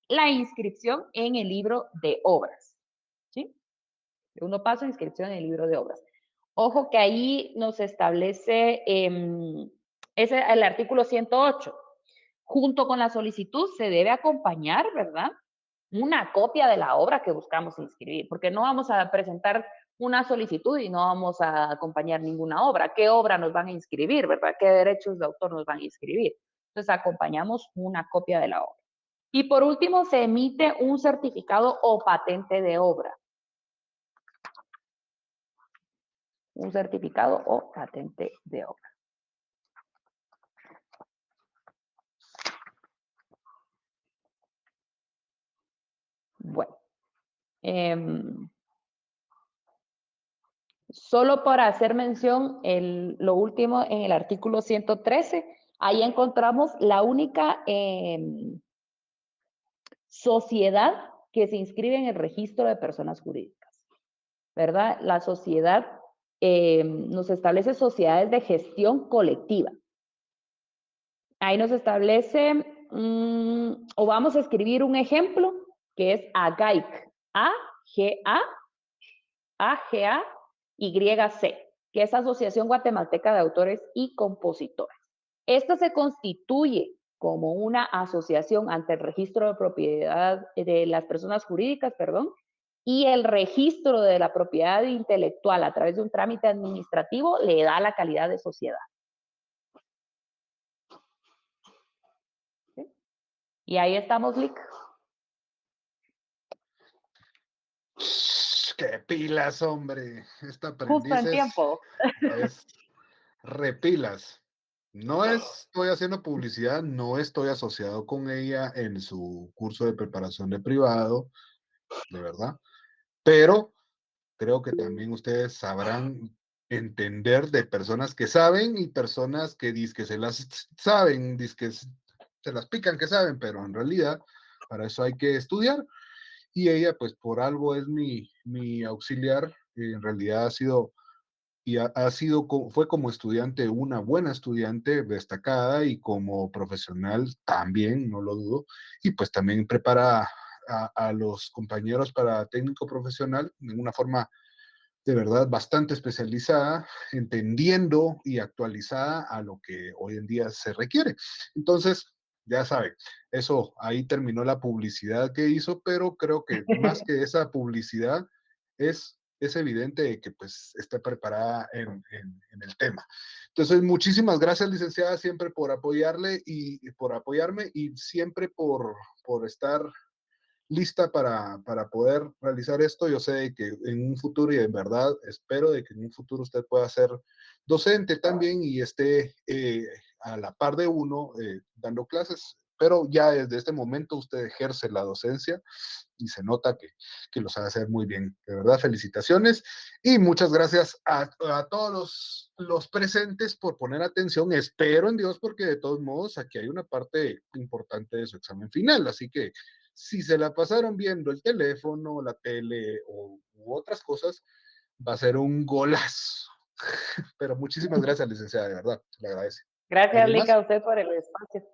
la inscripción en el libro de obras, ¿sí? Segundo paso, inscripción en el libro de obras. Ojo que ahí nos establece el artículo 108. Junto con la solicitud se debe acompañar, ¿verdad? Una copia de la obra que buscamos inscribir, porque no vamos a presentar una solicitud y no vamos a acompañar ninguna obra. ¿Qué obra nos van a inscribir, verdad? ¿Qué derechos de autor nos van a inscribir? Entonces acompañamos una copia de la obra. Y por último, se emite un certificado o patente de obra. Un certificado o patente de obra. Bueno. Solo para hacer mención, lo último en el artículo 113, ahí encontramos la única sociedad que se inscribe en el registro de personas jurídicas, ¿verdad? La sociedad nos establece sociedades de gestión colectiva. Ahí nos establece, o vamos a escribir un ejemplo, que es AGAIC, A-G-A-Y-C, que es Asociación Guatemalteca de Autores y Compositores. Esta se constituye como una asociación ante el registro de propiedad de las personas jurídicas, y el registro de la propiedad intelectual a través de un trámite administrativo le da la calidad de sociedad. ¿Sí? Y ahí estamos, Lick. ¡Qué pilas, hombre! Esta Justo aprendiz en tiempo. es repilas. No estoy haciendo publicidad, no estoy asociado con ella en su curso de preparación de privado, de verdad, pero creo que también ustedes sabrán entender de personas que saben y personas que dizque se las saben, dizque se las pican que saben, pero en realidad para eso hay que estudiar. Y ella, pues por algo es mi auxiliar, en realidad ha sido y ha sido, fue como estudiante una buena estudiante destacada y como profesional también, no lo dudo, y pues también prepara a los compañeros para técnico profesional de una forma de verdad bastante especializada, entendiendo y actualizada a lo que hoy en día se requiere. Entonces, ya saben, eso ahí terminó la publicidad que hizo, pero creo que más que esa publicidad es evidente que pues está preparada en el tema. Entonces, muchísimas gracias, licenciada, siempre por apoyarle y por apoyarme y siempre por estar lista para poder realizar esto. Yo sé que en un futuro, y en verdad espero de que en un futuro usted pueda ser docente también y esté a la par de uno dando clases, pero ya desde este momento usted ejerce la docencia y se nota que lo sabe hacer muy bien. De verdad, felicitaciones y muchas gracias a todos los presentes por poner atención. Espero en Dios porque de todos modos aquí hay una parte importante de su examen final, así que si se la pasaron viendo el teléfono, la tele u otras cosas, va a ser un golazo. Pero muchísimas gracias, licenciada, de verdad, le agradece. Gracias, ¿Alguien más? Lica, a usted por el espacio.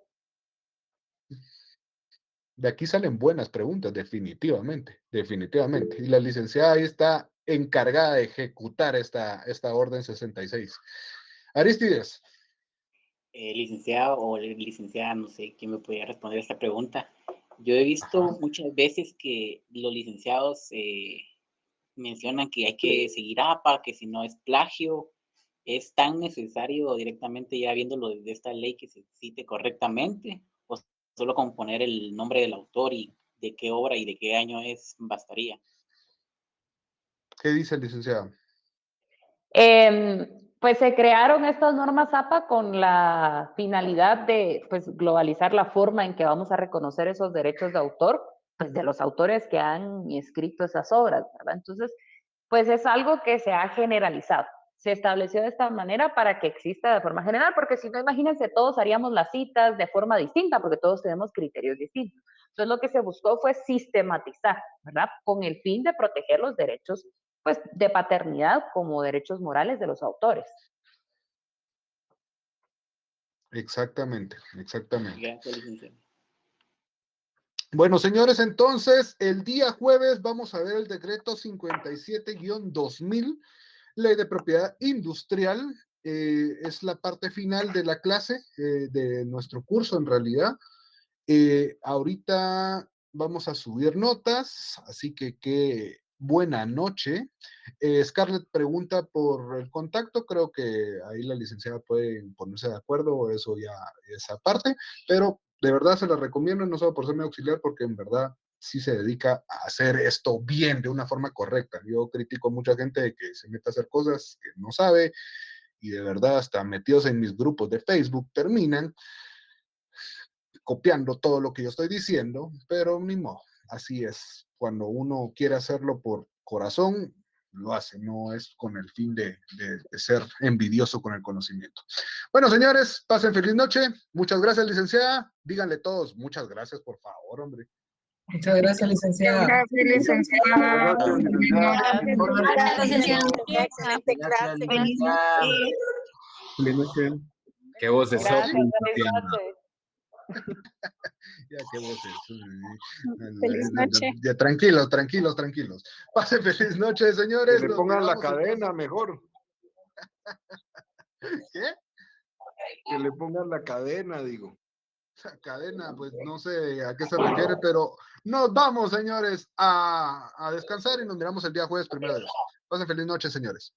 De aquí salen buenas preguntas, definitivamente, definitivamente. Y la licenciada ahí está encargada de ejecutar esta orden 66. Aristides. Licenciado o licenciada, no sé quién me podría responder esta pregunta. Yo he visto muchas veces que los licenciados mencionan que hay que seguir APA, que si no es plagio. ¿Es tan necesario directamente ya viéndolo desde esta ley que se cite correctamente? ¿O solo con poner el nombre del autor y de qué obra y de qué año es, bastaría? ¿Qué dice el licenciado? Pues se crearon estas normas APA con la finalidad de pues, globalizar la forma en que vamos a reconocer esos derechos de autor, pues de los autores que han escrito esas obras, ¿verdad? Entonces, pues es algo que se ha generalizado. Se estableció de esta manera para que exista de forma general, porque si no, imagínense, todos haríamos las citas de forma distinta, porque todos tenemos criterios distintos. Entonces, lo que se buscó fue sistematizar, ¿verdad? Con el fin de proteger los derechos pues, de paternidad como derechos morales de los autores. Exactamente, exactamente. Gracias, licenciado. Bueno, señores, entonces el día jueves vamos a ver el decreto 57-2000, ley de propiedad industrial. Es la parte final de la clase de nuestro curso en realidad. Ahorita vamos a subir notas, así que qué buena noche. Scarlett pregunta por el contacto, creo que ahí la licenciada puede ponerse de acuerdo, eso ya es aparte, pero de verdad se la recomiendo, no solo por ser mi auxiliar, porque en verdad sí se dedica a hacer esto bien, de una forma correcta. Yo critico a mucha gente de que se mete a hacer cosas que no sabe y de verdad hasta metidos en mis grupos de Facebook terminan copiando todo lo que yo estoy diciendo, pero ni modo, así es. Cuando uno quiere hacerlo por corazón, lo hace, no es con el fin de ser envidioso con el conocimiento. Bueno, señores, pasen feliz noche. Muchas gracias, licenciada. Díganle todos, muchas gracias, por favor, hombre. Muchas gracias, licenciada. Gracias, licenciada. Excelente clase. Feliz noche. Feliz noche. Qué voces son. Gracias, feliz noche. Ya, qué voces. Feliz noche. Ya, tranquilos, tranquilos, tranquilos. Pasen feliz noche, señores. Que le Nos pongan la miramos cadena entonces. mejor. ¿Qué? Que le pongan la cadena, digo. Cadena, pues no sé a qué se refiere, pero nos vamos, señores, a descansar y nos miramos el día jueves, primero de Dios. Pasen feliz noche, señores.